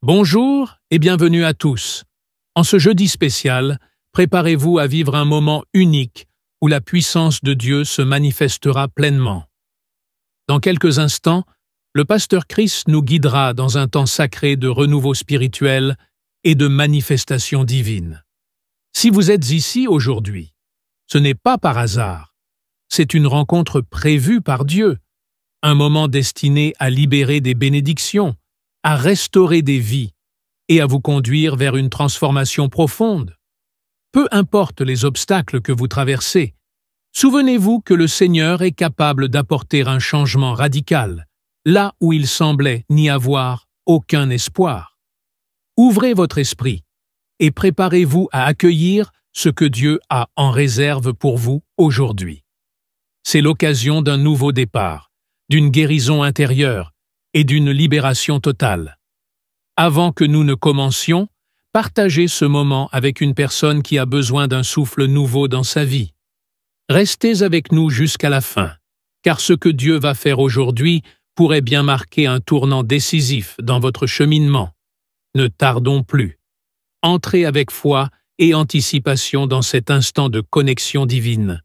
Bonjour et bienvenue à tous. En ce jeudi spécial, préparez-vous à vivre un moment unique où la puissance de Dieu se manifestera pleinement. Dans quelques instants, le pasteur Chris nous guidera dans un temps sacré de renouveau spirituel et de manifestation divine. Si vous êtes ici aujourd'hui, ce n'est pas par hasard. C'est une rencontre prévue par Dieu, un moment destiné à libérer des bénédictions, à restaurer des vies et à vous conduire vers une transformation profonde. Peu importe les obstacles que vous traversez, souvenez-vous que le Seigneur est capable d'apporter un changement radical, là où il semblait n'y avoir aucun espoir. Ouvrez votre esprit et préparez-vous à accueillir ce que Dieu a en réserve pour vous aujourd'hui. C'est l'occasion d'un nouveau départ, d'une guérison intérieure et d'une libération totale. Avant que nous ne commencions, partagez ce moment avec une personne qui a besoin d'un souffle nouveau dans sa vie. Restez avec nous jusqu'à la fin, car ce que Dieu va faire aujourd'hui pourrait bien marquer un tournant décisif dans votre cheminement. Ne tardons plus. Entrez avec foi et anticipation dans cet instant de connexion divine.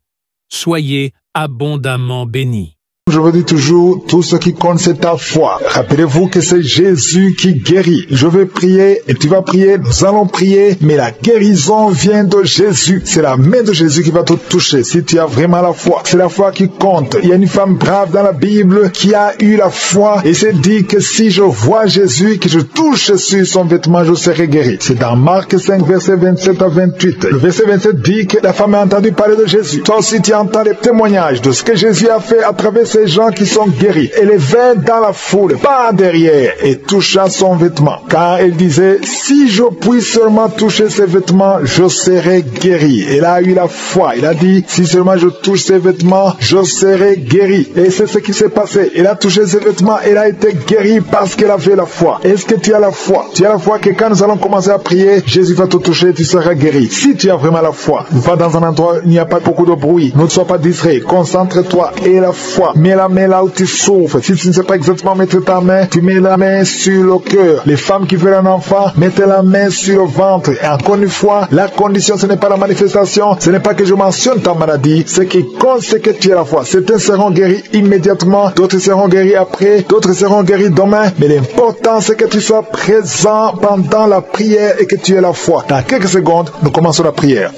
Soyez abondamment bénis. Je vous dis toujours, tout ce qui compte, c'est ta foi. Rappelez-vous que c'est Jésus qui guérit. Je vais prier et tu vas prier, nous allons prier, mais la guérison vient de Jésus. C'est la main de Jésus qui va te toucher si tu as vraiment la foi. C'est la foi qui compte. Il y a une femme brave dans la Bible qui a eu la foi et s'est dit que si je vois Jésus, que je touche sur son vêtement, je serai guéri. C'est dans Marc 5, verset 27 à 28. Le verset 27 dit que la femme a entendu parler de Jésus. Toi aussi, tu entends les témoignages de ce que Jésus a fait à travers ces gens qui sont guéris. Elle est venue dans la foule, pas derrière, et toucha son vêtement. Car elle disait, si je puis seulement toucher ses vêtements, je serai guéri. Elle a eu la foi. Elle a dit, si seulement je touche ses vêtements, je serai guéri. Et c'est ce qui s'est passé. Elle a touché ses vêtements, elle a été guérie parce qu'elle avait la foi. Est-ce que tu as la foi? Tu as la foi que quand nous allons commencer à prier, Jésus va te toucher, tu seras guéri. Si tu as vraiment la foi, va dans un endroit où il n'y a pas beaucoup de bruit. Ne sois pas distrait. Concentre-toi et la foi. Mets la main là où tu souffres. Si tu ne sais pas exactement mettre ta main, tu mets la main sur le cœur. Les femmes qui veulent un enfant, mettez la main sur le ventre. Et encore une fois, la condition, ce n'est pas la manifestation, ce n'est pas que je mentionne ta maladie. Ce qui compte, c'est que tu as la foi. Certains seront guéris immédiatement, d'autres seront guéris après, d'autres seront guéris demain. Mais l'important, c'est que tu sois présent pendant la prière et que tu aies la foi. Dans quelques secondes, nous commençons la prière.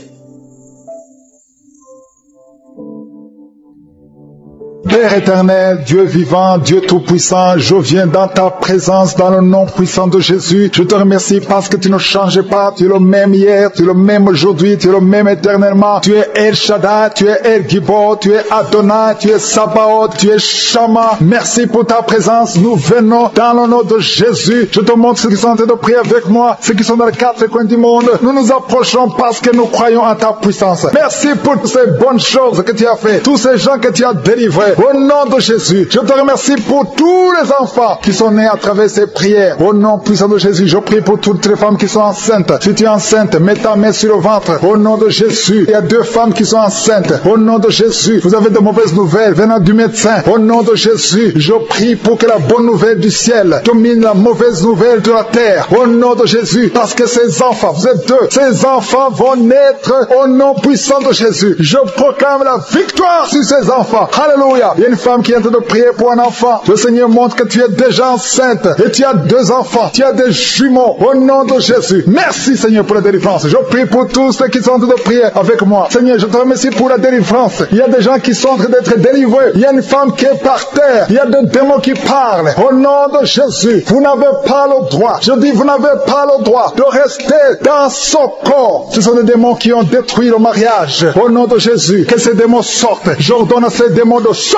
Père éternel, Dieu vivant, Dieu tout-puissant, je viens dans ta présence dans le nom puissant de Jésus. Je te remercie parce que tu ne changes pas. Tu es le même hier, tu es le même aujourd'hui, tu es le même éternellement. Tu es El Shaddai, tu es El Gibor, tu es Adonai, tu es Sabaoth, tu es Shama. Merci pour ta présence. Nous venons dans le nom de Jésus. Je te montre ceux qui sont en train de prier avec moi, ceux qui sont dans les quatre coins du monde. Nous nous approchons parce que nous croyons en ta puissance. Merci pour toutes ces bonnes choses que tu as fait, tous ces gens que tu as délivrés. Au nom de Jésus, je te remercie pour tous les enfants qui sont nés à travers ces prières. Au nom puissant de Jésus, je prie pour toutes les femmes qui sont enceintes. Si tu es enceinte, mets ta main sur le ventre. Au nom de Jésus, il y a 2 femmes qui sont enceintes. Au nom de Jésus, vous avez de mauvaises nouvelles venant du médecin. Au nom de Jésus, je prie pour que la bonne nouvelle du ciel domine la mauvaise nouvelle de la terre. Au nom de Jésus, parce que ces enfants, vous êtes 2, ces enfants vont naître au nom puissant de Jésus. Je proclame la victoire sur ces enfants. Alléluia. Il y a une femme qui est en train de prier pour un enfant. Le Seigneur montre que tu es déjà enceinte et tu as 2 enfants. Tu as des jumeaux. Au nom de Jésus. Merci Seigneur pour la délivrance. Je prie pour tous ceux qui sont en train de prier avec moi. Seigneur, je te remercie pour la délivrance. Il y a des gens qui sont en train d'être délivrés. Il y a une femme qui est par terre. Il y a des démons qui parlent. Au nom de Jésus, vous n'avez pas le droit. Je dis, vous n'avez pas le droit de rester dans son corps. Ce sont des démons qui ont détruit le mariage. Au nom de Jésus, que ces démons sortent. J'ordonne à ces démons de sortir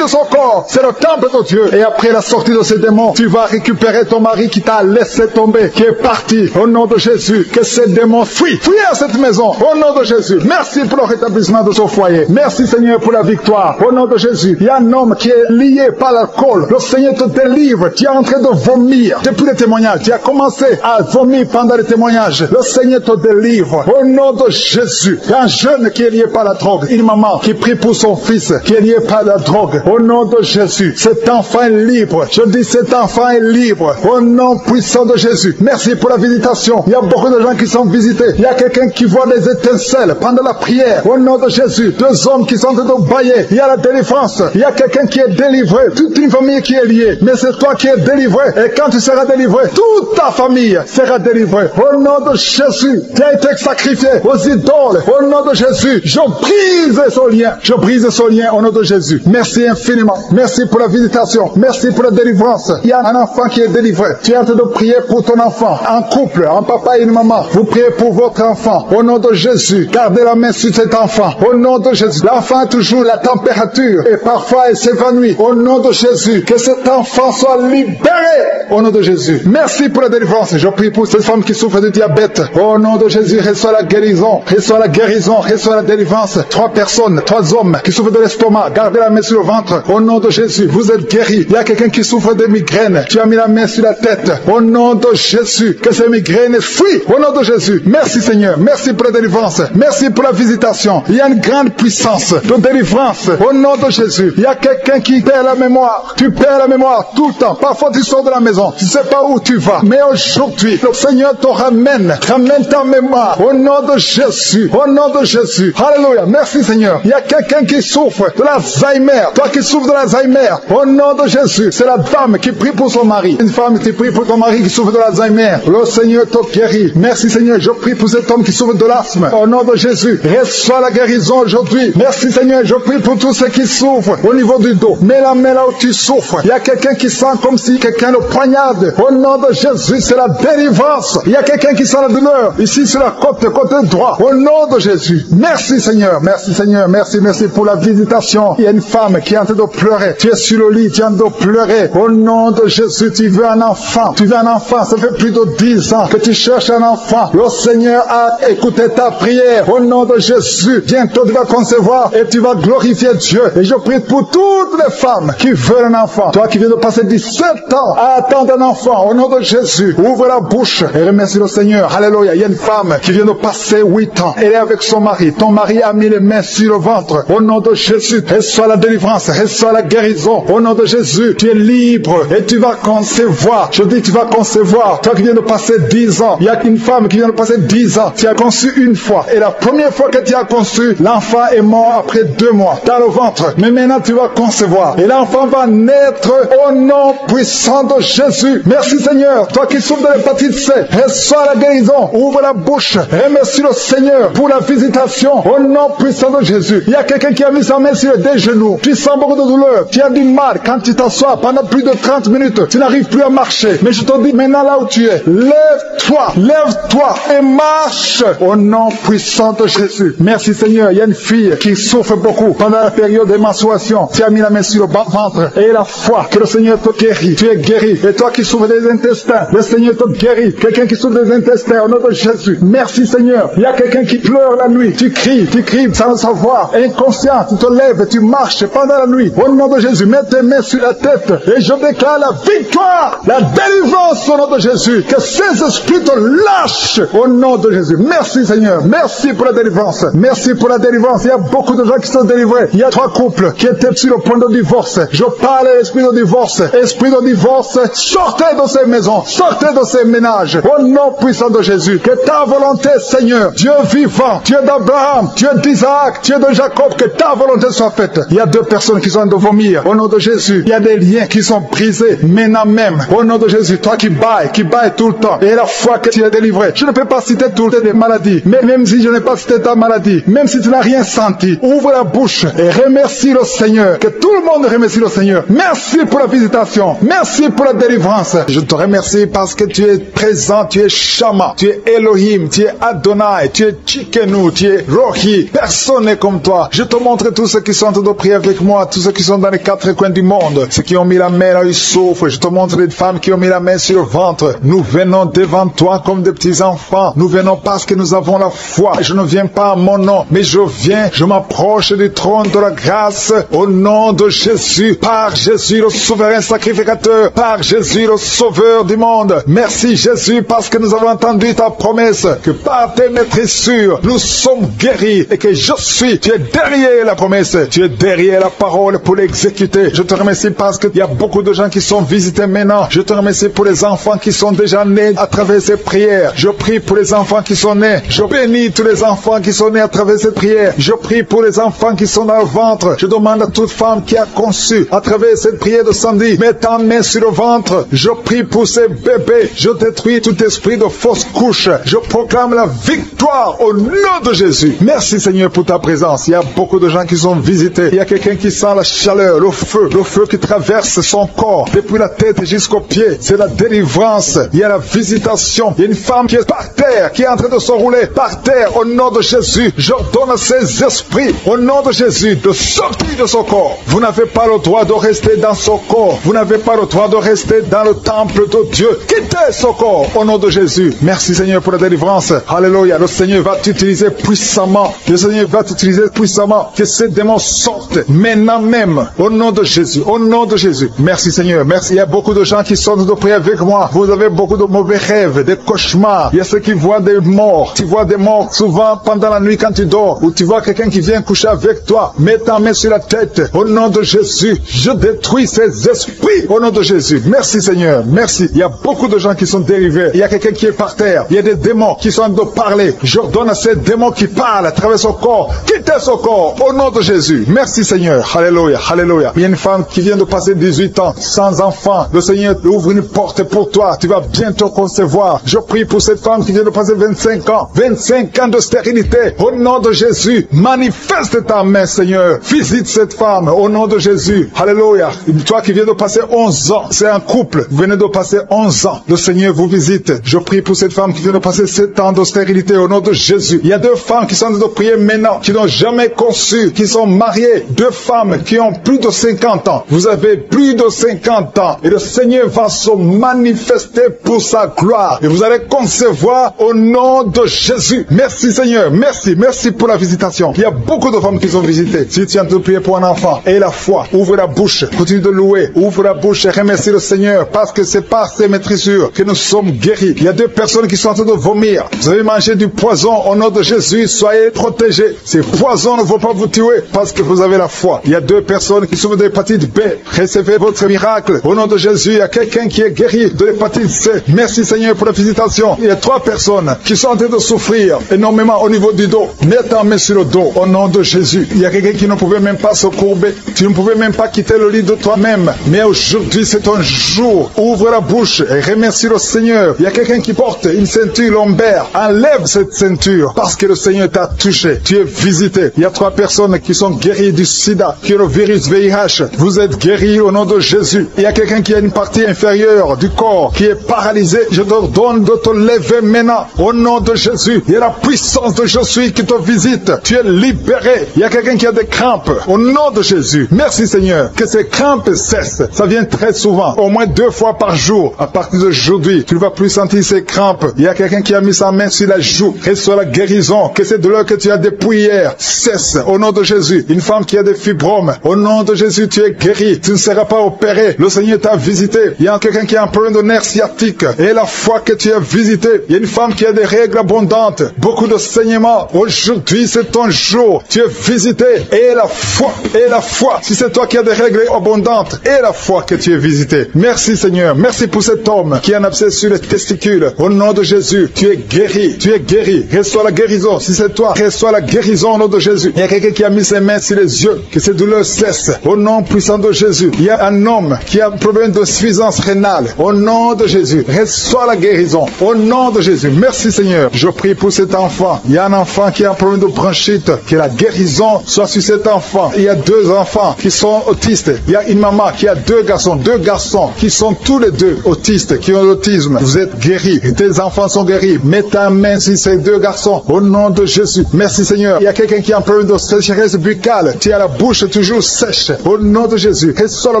de son corps. C'est le temple de Dieu. Et après la sortie de ces démons, tu vas récupérer ton mari qui t'a laissé tomber, qui est parti. Au nom de Jésus, que ces démons fuient. Fuis à cette maison. Au nom de Jésus. Merci pour le rétablissement de son foyer. Merci Seigneur pour la victoire. Au nom de Jésus. Il y a un homme qui est lié par l'alcool. Le Seigneur te délivre. Tu es en train de vomir. Depuis les témoignages, tu as commencé à vomir pendant les témoignages. Le Seigneur te délivre. Au nom de Jésus. Il y a un jeune qui est lié par la drogue. Une maman qui prie pour son fils qui est lié par la drogue. Au nom de Jésus, cet enfant est libre. Je dis cet enfant est libre. Au nom puissant de Jésus. Merci pour la visitation. Il y a beaucoup de gens qui sont visités. Il y a quelqu'un qui voit des étincelles pendant la prière. Au nom de Jésus, 2 hommes qui sont en train de bailler. Il y a la délivrance. Il y a quelqu'un qui est délivré. Toute une famille qui est liée. Mais c'est toi qui es délivré. Et quand tu seras délivré, toute ta famille sera délivrée. Au nom de Jésus, qui a été sacrifié aux idoles. Au nom de Jésus, je brise ce lien. Je brise ce lien au nom de Jésus. Merci infiniment. Merci pour la visitation. Merci pour la délivrance. Il y a un enfant qui est délivré. Tu es en train de prier pour ton enfant. En couple, un papa et une maman. Vous priez pour votre enfant. Au nom de Jésus, gardez la main sur cet enfant. Au nom de Jésus. L'enfant a toujours la température et parfois il s'évanouit. Au nom de Jésus, que cet enfant soit libéré. Au nom de Jésus. Merci pour la délivrance. Je prie pour cette femme qui souffre de diabète. Au nom de Jésus, reçois la guérison. Reçois la guérison. Reçois la délivrance. 3 personnes, 3 hommes qui souffrent de l'estomac. Gardez la main sur le ventre. Au nom de Jésus, vous êtes guéris. Il y a quelqu'un qui souffre de migraine. Tu as mis la main sur la tête. Au nom de Jésus, que ces migraines fuient. Au nom de Jésus. Merci Seigneur. Merci pour la délivrance. Merci pour la visitation. Il y a une grande puissance de délivrance. Au nom de Jésus. Il y a quelqu'un qui perd la mémoire. Tu perds la mémoire tout le temps. Parfois tu sors de la maison. Tu ne sais pas où tu vas. Mais aujourd'hui, le Seigneur te ramène. Ramène ta mémoire. Au nom de Jésus. Au nom de Jésus. Alléluia. Merci Seigneur. Il y a quelqu'un qui souffre de l'Alzheimer. Toi qui souffres de l'Alzheimer. Au nom de Jésus. C'est la dame qui prie pour son mari. Une femme qui prie pour ton mari qui souffre de l'Alzheimer. Le Seigneur te guérit. Merci Seigneur. Je prie pour cet homme qui souffre de l'asthme. Au nom de Jésus. Reçois la guérison aujourd'hui. Merci Seigneur. Je prie pour tous ceux qui souffrent au niveau du dos. Mets la main là où tu souffres. Il y a quelqu'un qui sent comme si quelqu'un le poignarde. Au nom de Jésus, c'est la délivrance. Il y a quelqu'un qui sent la douleur. Ici sur la côté droit. Au nom de Jésus. Merci Seigneur. Merci Seigneur. Merci pour la visitation. Il y a une femme qui est en train de pleurer. Tu es sur le lit, tu es en train de pleurer. Au nom de Jésus, tu veux un enfant. Tu veux un enfant. Ça fait plus de 10 ans que tu cherches un enfant. Le Seigneur a écouté ta prière. Au nom de Jésus, bientôt tu vas concevoir et tu vas glorifier Dieu. Et je prie pour toutes les femmes qui veulent un enfant. Toi qui viens de passer 17 ans à attendre un enfant. Au nom de Jésus, ouvre la bouche et remercie le Seigneur. Alléluia. Il y a une femme qui vient de passer 8 ans. Elle est avec son mari. Ton mari a mis les mains sur le ventre. Au nom de Jésus, reçois la délivrance, reçois la guérison. Au nom de Jésus, tu es libre et tu vas concevoir. Je dis tu vas concevoir. Toi qui viens de passer 10 ans, il y a une femme qui vient de passer 10 ans. Tu as conçu une fois. Et la première fois que tu as conçu, l'enfant est mort après 2 mois dans le ventre. Mais maintenant tu vas concevoir. Et l'enfant va naître au nom puissant de Jésus. Merci Seigneur. Toi qui souffres de l'hépatite C, reçois la guérison. Ouvre la bouche. Remercie le Seigneur pour la visitation. Au nom puissant de Jésus. Il y a quelqu'un qui a mis sa main sur des genoux. Tu sens beaucoup de douleur. Tu as du mal quand tu t'assois pendant plus de 30 minutes. Tu n'arrives plus à marcher. Mais je te dis maintenant là où tu es, lève-toi et marche au nom puissant de Jésus. Merci Seigneur. Il y a une fille qui souffre beaucoup pendant la période de menstruation. Tu as mis la main sur le ventre et la foi que le Seigneur te guérit. Tu es guéri. Et toi qui souffres des intestins, le Seigneur te guérit. Quelqu'un qui souffre des intestins au nom de Jésus. Merci Seigneur. Il y a quelqu'un qui pleure la nuit. Tu cries sans le savoir. Inconscient, tu te lèves et tu marches pendant la nuit. Au nom de Jésus, mets tes mains sur la tête et je déclare la victoire, la délivrance au nom de Jésus. Que ces esprits te lâchent au nom de Jésus. Merci Seigneur. Merci pour la délivrance. Merci pour la délivrance. Il y a beaucoup de gens qui sont délivrés. Il y a 3 couples qui étaient sur le point de divorce. Je parle à l'esprit de divorce. Esprit de divorce, sortez de ces maisons. Sortez de ces ménages. Au nom puissant de Jésus. Que ta volonté, Seigneur, Dieu vivant, Dieu d'Abraham, Dieu d'Isaac, Dieu de Jacob, que ta volonté soit faite. Il y a 2 personnes qui sont en train de vomir. Au nom de Jésus, il y a des liens qui sont brisés maintenant même. Au nom de Jésus, toi qui bailles tout le temps. Et la foi que tu es délivré. Je ne peux pas citer toutes les maladies. Mais même si je n'ai pas cité ta maladie, même si tu n'as rien senti, ouvre la bouche et remercie le Seigneur. Que tout le monde remercie le Seigneur. Merci pour la visitation. Merci pour la délivrance. Je te remercie parce que tu es présent, tu es Shama, tu es Elohim, tu es Adonai, tu es Tchikenu, tu es Rohi. Personne n'est comme toi. Je te montre tous ceux qui sont en train de prier avec moi, tous ceux qui sont dans les 4 coins du monde, ceux qui ont mis la main là où ils souffrent. Je te montre les femmes qui ont mis la main sur le ventre. Nous venons devant toi comme des petits enfants. Nous venons parce que nous avons la foi. Je ne viens pas à mon nom, mais je viens, je m'approche du trône de la grâce au nom de Jésus, par Jésus le souverain sacrificateur, par Jésus le sauveur du monde. Merci Jésus parce que nous avons entendu ta promesse que par tes maîtrisures nous sommes guéris et que je suis, tu es derrière la promesse, tu es derrière est la parole pour l'exécuter. Je te remercie parce qu'il y a beaucoup de gens qui sont visités maintenant. Je te remercie pour les enfants qui sont déjà nés à travers ces prières. Je prie pour les enfants qui sont nés. Je bénis tous les enfants qui sont nés à travers cette prière. Je prie pour les enfants qui sont dans le ventre. Je demande à toute femme qui a conçu à travers cette prière de samedi, mets ta main sur le ventre. Je prie pour ces bébés. Je détruis tout esprit de fausse couche. Je proclame la victoire au nom de Jésus. Merci Seigneur pour ta présence. Il y a beaucoup de gens qui sont visités. Il y a quelqu'un qui sent la chaleur, le feu qui traverse son corps depuis la tête jusqu'aux pieds. C'est la délivrance. Il y a la visitation. Il y a une femme qui est par terre, qui est en train de se rouler par terre. Au nom de Jésus, j'ordonne à ces esprits, au nom de Jésus, de sortir de son corps. Vous n'avez pas le droit de rester dans son corps. Vous n'avez pas le droit de rester dans le temple de Dieu. Quittez son corps au nom de Jésus. Merci Seigneur pour la délivrance. Alléluia. Le Seigneur va t'utiliser puissamment. Le Seigneur va t'utiliser puissamment. Que ces démons sortent maintenant même. Au nom de Jésus. Au nom de Jésus. Merci Seigneur. Merci. Il y a beaucoup de gens qui sont de prier avec moi. Vous avez beaucoup de mauvais rêves, des cauchemars. Il y a ceux qui voient des morts. Tu vois des morts souvent pendant la nuit quand tu dors. Ou tu vois quelqu'un qui vient coucher avec toi. Mets ta main sur la tête. Au nom de Jésus. Je détruis ces esprits. Au nom de Jésus. Merci Seigneur. Merci. Il y a beaucoup de gens qui sont dérivés. Il y a quelqu'un qui est par terre. Il y a des démons qui sont en train de parler. J'ordonne à ces démons qui parlent à travers son corps. Quittez son corps. Au nom de Jésus. Merci Seigneur. Alléluia. Alléluia. Il y a une femme qui vient de passer 18 ans sans enfant. Le Seigneur ouvre une porte pour toi. Tu vas bientôt concevoir. Je prie pour cette femme qui vient de passer 25 ans. 25 ans de stérilité. Au nom de Jésus. Manifeste ta main Seigneur. Visite cette femme. Au nom de Jésus. Alléluia. Toi qui viens de passer 11 ans. C'est un couple. Vous venez de passer 11 ans. Le Seigneur vous visite. Je prie pour cette femme qui vient de passer 7 ans de stérilité. Au nom de Jésus. Il y a 2 femmes qui sont en train de prier maintenant. Qui n'ont jamais conçu. Qui sont mariées. 2 femmes qui ont plus de 50 ans. Vous avez plus de 50 ans. Et le Seigneur va se manifester pour sa gloire. Et vous allez concevoir au nom de Jésus. Merci Seigneur. Merci. Merci pour la visitation. Il y a beaucoup de femmes qui sont visitées. Si tu es en train de prier pour un enfant, aie la foi. Ouvre la bouche. Continue de louer. Ouvre la bouche et remercie le Seigneur. Parce que c'est par ces maîtrisures que nous sommes guéris. Il y a 2 personnes qui sont en train de vomir. Vous avez mangé du poison. Au nom de Jésus, soyez protégés. Ces poisons ne vont pas vous tuer parce que vous avez la foi. Il y a 2 personnes qui souffrent de l'hépatite B. Recevez votre miracle. Au nom de Jésus, il y a quelqu'un qui est guéri de l'hépatite C. Merci Seigneur pour la visitation. Il y a 3 personnes qui sont en train de souffrir énormément au niveau du dos. Mets ta main sur le dos. Au nom de Jésus. Il y a quelqu'un qui ne pouvait même pas se courber. Tu ne pouvais même pas quitter le lit de toi-même. Mais aujourd'hui, c'est ton jour. Ouvre la bouche et remercie le Seigneur. Il y a quelqu'un qui porte une ceinture lombaire. Enlève cette ceinture parce que le Seigneur t'a touché. Tu es visité. Il y a 3 personnes qui sont guéries du sida, qui ont le virus VIH. Vous êtes guéris au nom de Jésus. Il y a quelqu'un qui a une partie inférieure du corps qui est paralysée. Je te donne de te lever maintenant au nom de Jésus. Il y a la puissance de Jésus qui te visite. Tu es libéré. Il y a quelqu'un qui a des crampes au nom de Jésus. Merci Seigneur. Que ces crampes cessent. Ça vient très souvent, au moins 2 fois par jour. À partir d'aujourd'hui, tu ne vas plus sentir ces crampes. Il y a quelqu'un qui a mis sa main sur la joue. Reçois la guérison. Que ces douleurs que tu as depuis hier cessent au nom de Jésus. Une femme qui a des fibromes. Au nom de Jésus, tu es guéri. Tu ne seras pas opéré. Le Seigneur t'a visité. Il y a quelqu'un qui a un problème de nerf sciatique. Et la fois que tu as visité, il y a une femme qui a des règles abondantes. Beaucoup de saignements. Aujourd'hui, c'est ton jour. Tu es visité. Et la foi. Et la foi. Si c'est toi qui as des règles abondantes. Et la foi que tu es visité. Merci Seigneur. Merci pour cet homme qui a un abcès sur les testicules. Au nom de Jésus, tu es guéri. Tu es guéri. Reçois la guérison. Si c'est toi, reçois la guérison au nom de Jésus. Il y a quelqu'un qui a mis ses mains sur les yeux. Que ces douleurs cessent. Au nom puissant de Jésus. Il y a un homme qui a un problème de suffisance rénale. Au nom de Jésus. Reçois la guérison. Au nom de Jésus. Merci Seigneur. Je prie pour cet enfant. Il y a un enfant qui a un problème de bronchite. Que la guérison soit sur cet enfant. Il y a 2 enfants qui sont autistes. Il y a une maman qui a 2 garçons. 2 garçons qui sont tous les 2 autistes, qui ont l'autisme. Vous êtes guéris. Tes enfants sont guéris. Mets ta main sur ces 2 garçons. Au nom de Jésus. Merci Seigneur. Il y a quelqu'un qui a un problème de sécheresse buccale. Tu as la bouche toujours sèche. Au nom de Jésus. Reçois le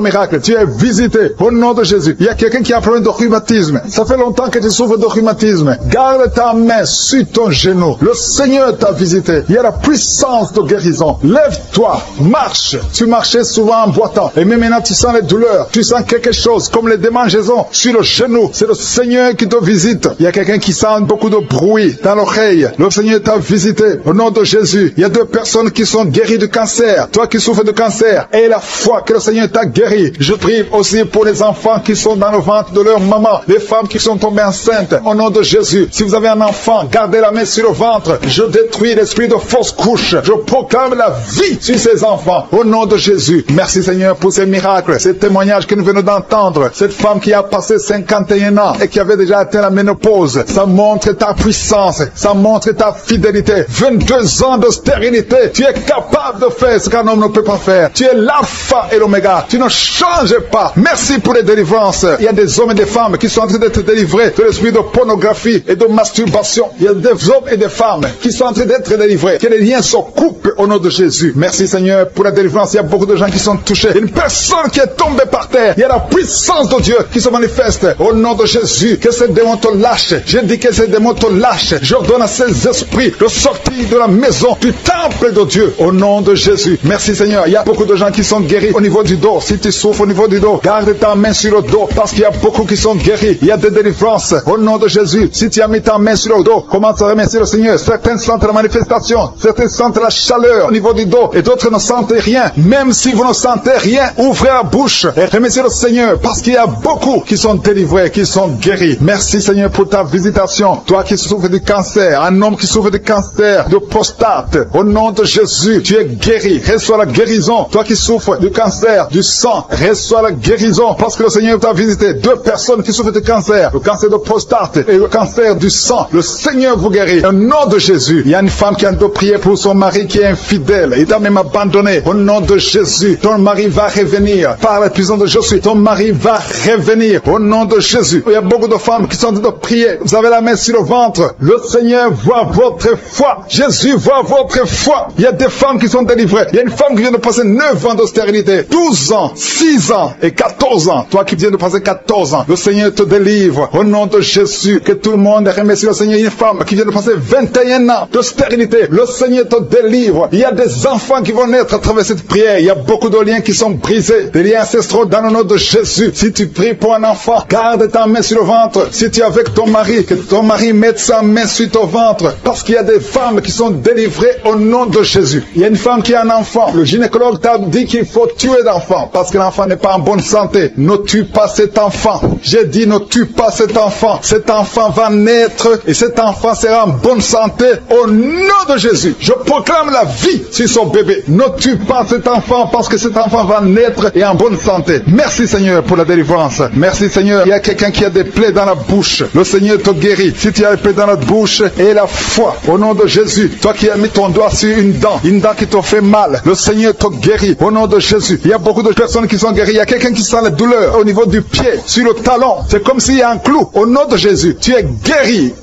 miracle. Tu es visité. Au nom de Jésus. Il y a quelqu'un qui a un problème de rhumatisme. Ça fait longtemps que tu souffres de rhumatisme. Garde ta main sur ton genou. Le Seigneur t'a visité. Il y a la puissance de guérison. Lève-toi. Marche. Tu marchais souvent en boitant. Et même maintenant tu sens les douleurs. Tu sens quelque chose comme les démangeaisons sur le genou. C'est le Seigneur qui te visite. Il y a quelqu'un qui sent beaucoup de bruit dans l'oreille. Le Seigneur t'a visité. Au nom de Jésus. Il y a 2 personnes qui sont guéries du cancer. Toi toi qui souffres de cancer, et la foi que le Seigneur t'a guéri. Je prie aussi pour les enfants qui sont dans le ventre de leur maman, les femmes qui sont tombées enceintes, au nom de Jésus. Si vous avez un enfant, gardez la main sur le ventre. Je détruis l'esprit de fausse couche. Je proclame la vie sur ces enfants, au nom de Jésus. Merci Seigneur pour ces miracles, ces témoignages que nous venons d'entendre. Cette femme qui a passé 51 ans et qui avait déjà atteint la ménopause, ça montre ta puissance, ça montre ta fidélité. 22 ans de stérilité, tu es capable de faire ce qu'un homme ne peut pas faire. Tu es l'alpha et l'oméga, tu ne changes pas. Merci pour les délivrances. Il y a des hommes et des femmes qui sont en train d'être délivrés de l'esprit de pornographie et de masturbation. Il y a des hommes et des femmes qui sont en train d'être délivrés. Que les liens se coupent au nom de Jésus. Merci Seigneur pour la délivrance. Il y a beaucoup de gens qui sont touchés. Il y a une personne qui est tombée par terre. Il y a la puissance de Dieu qui se manifeste au nom de Jésus. Que ces démons te lâchent. Je dis que ces démons te lâchent. J'ordonne à ces esprits de sortir de la maison, du temple de Dieu, au nom de Jésus. Merci Seigneur. Il y a beaucoup de gens qui sont guéris au niveau du dos. Si tu souffres au niveau du dos, garde ta main sur le dos, parce qu'il y a beaucoup qui sont guéris. Il y a des délivrances au nom de Jésus. Si tu as mis ta main sur le dos, commence à remercier le Seigneur. Certains sentent la manifestation, certains sentent la chaleur au niveau du dos, et d'autres ne sentent rien. Même si vous ne sentez rien, ouvrez la bouche et remerciez le Seigneur, parce qu'il y a beaucoup qui sont délivrés, qui sont guéris. Merci Seigneur pour ta visitation. Toi qui souffres du cancer, un homme qui souffre du cancer de prostate, au nom de Jésus, tu es guéri. Reçois la guérison. Toi qui souffres du cancer du sang, reçois la guérison, parce que le Seigneur t'a visité. 2 personnes qui souffrent du cancer, le cancer de prostate et le cancer du sang. Le Seigneur vous guérit. Au nom de Jésus. Il y a une femme qui a de prier pour son mari qui est infidèle. Il t'a même abandonné. Au nom de Jésus, ton mari va revenir. Par la puissance de Jésus, ton mari va revenir. Au nom de Jésus. Il y a beaucoup de femmes qui sont en train de prier. Vous avez la main sur le ventre. Le Seigneur voit votre foi. Jésus voit votre foi. Il y a des femmes qui sont délivrées. Il y a une femme qui vient de passer 9 ans de stérilité, 12 ans, 6 ans et 14 ans. Toi qui viens de passer 14 ans, le Seigneur te délivre. Au nom de Jésus, que tout le monde remercie le Seigneur. Une femme qui vient de passer 21 ans de stérilité, le Seigneur te délivre. Il y a des enfants qui vont naître à travers cette prière. Il y a beaucoup de liens qui sont brisés, des liens ancestraux dans le nom de Jésus. Si tu pries pour un enfant, garde ta main sur le ventre. Si tu es avec ton mari, que ton mari mette sa main sur ton ventre, parce qu'il y a des femmes qui sont délivrées au nom de Jésus. Il y a une femme qui a un enfant. Le gynécologue t'a dit qu'il faut tuer l'enfant parce que l'enfant n'est pas en bonne santé. Ne tue pas cet enfant. J'ai dit ne tue pas cet enfant. Cet enfant va naître et cet enfant sera en bonne santé au nom de Jésus. Je proclame la vie sur son bébé. Ne tue pas cet enfant parce que cet enfant va naître et en bonne santé. Merci Seigneur pour la délivrance. Merci Seigneur. Il y a quelqu'un qui a des plaies dans la bouche. Le Seigneur te guérit. Si tu as des plaies dans la bouche et la foi au nom de Jésus. Toi qui as mis ton doigt sur une dent qui te fait mal, le Seigneur te guérit au nom de Jésus. Il y a beaucoup de personnes qui sont guéries. Il y a quelqu'un qui sent la douleur au niveau du pied, sur le talon. C'est comme s'il y a un clou. Au nom de Jésus, tu es guéri.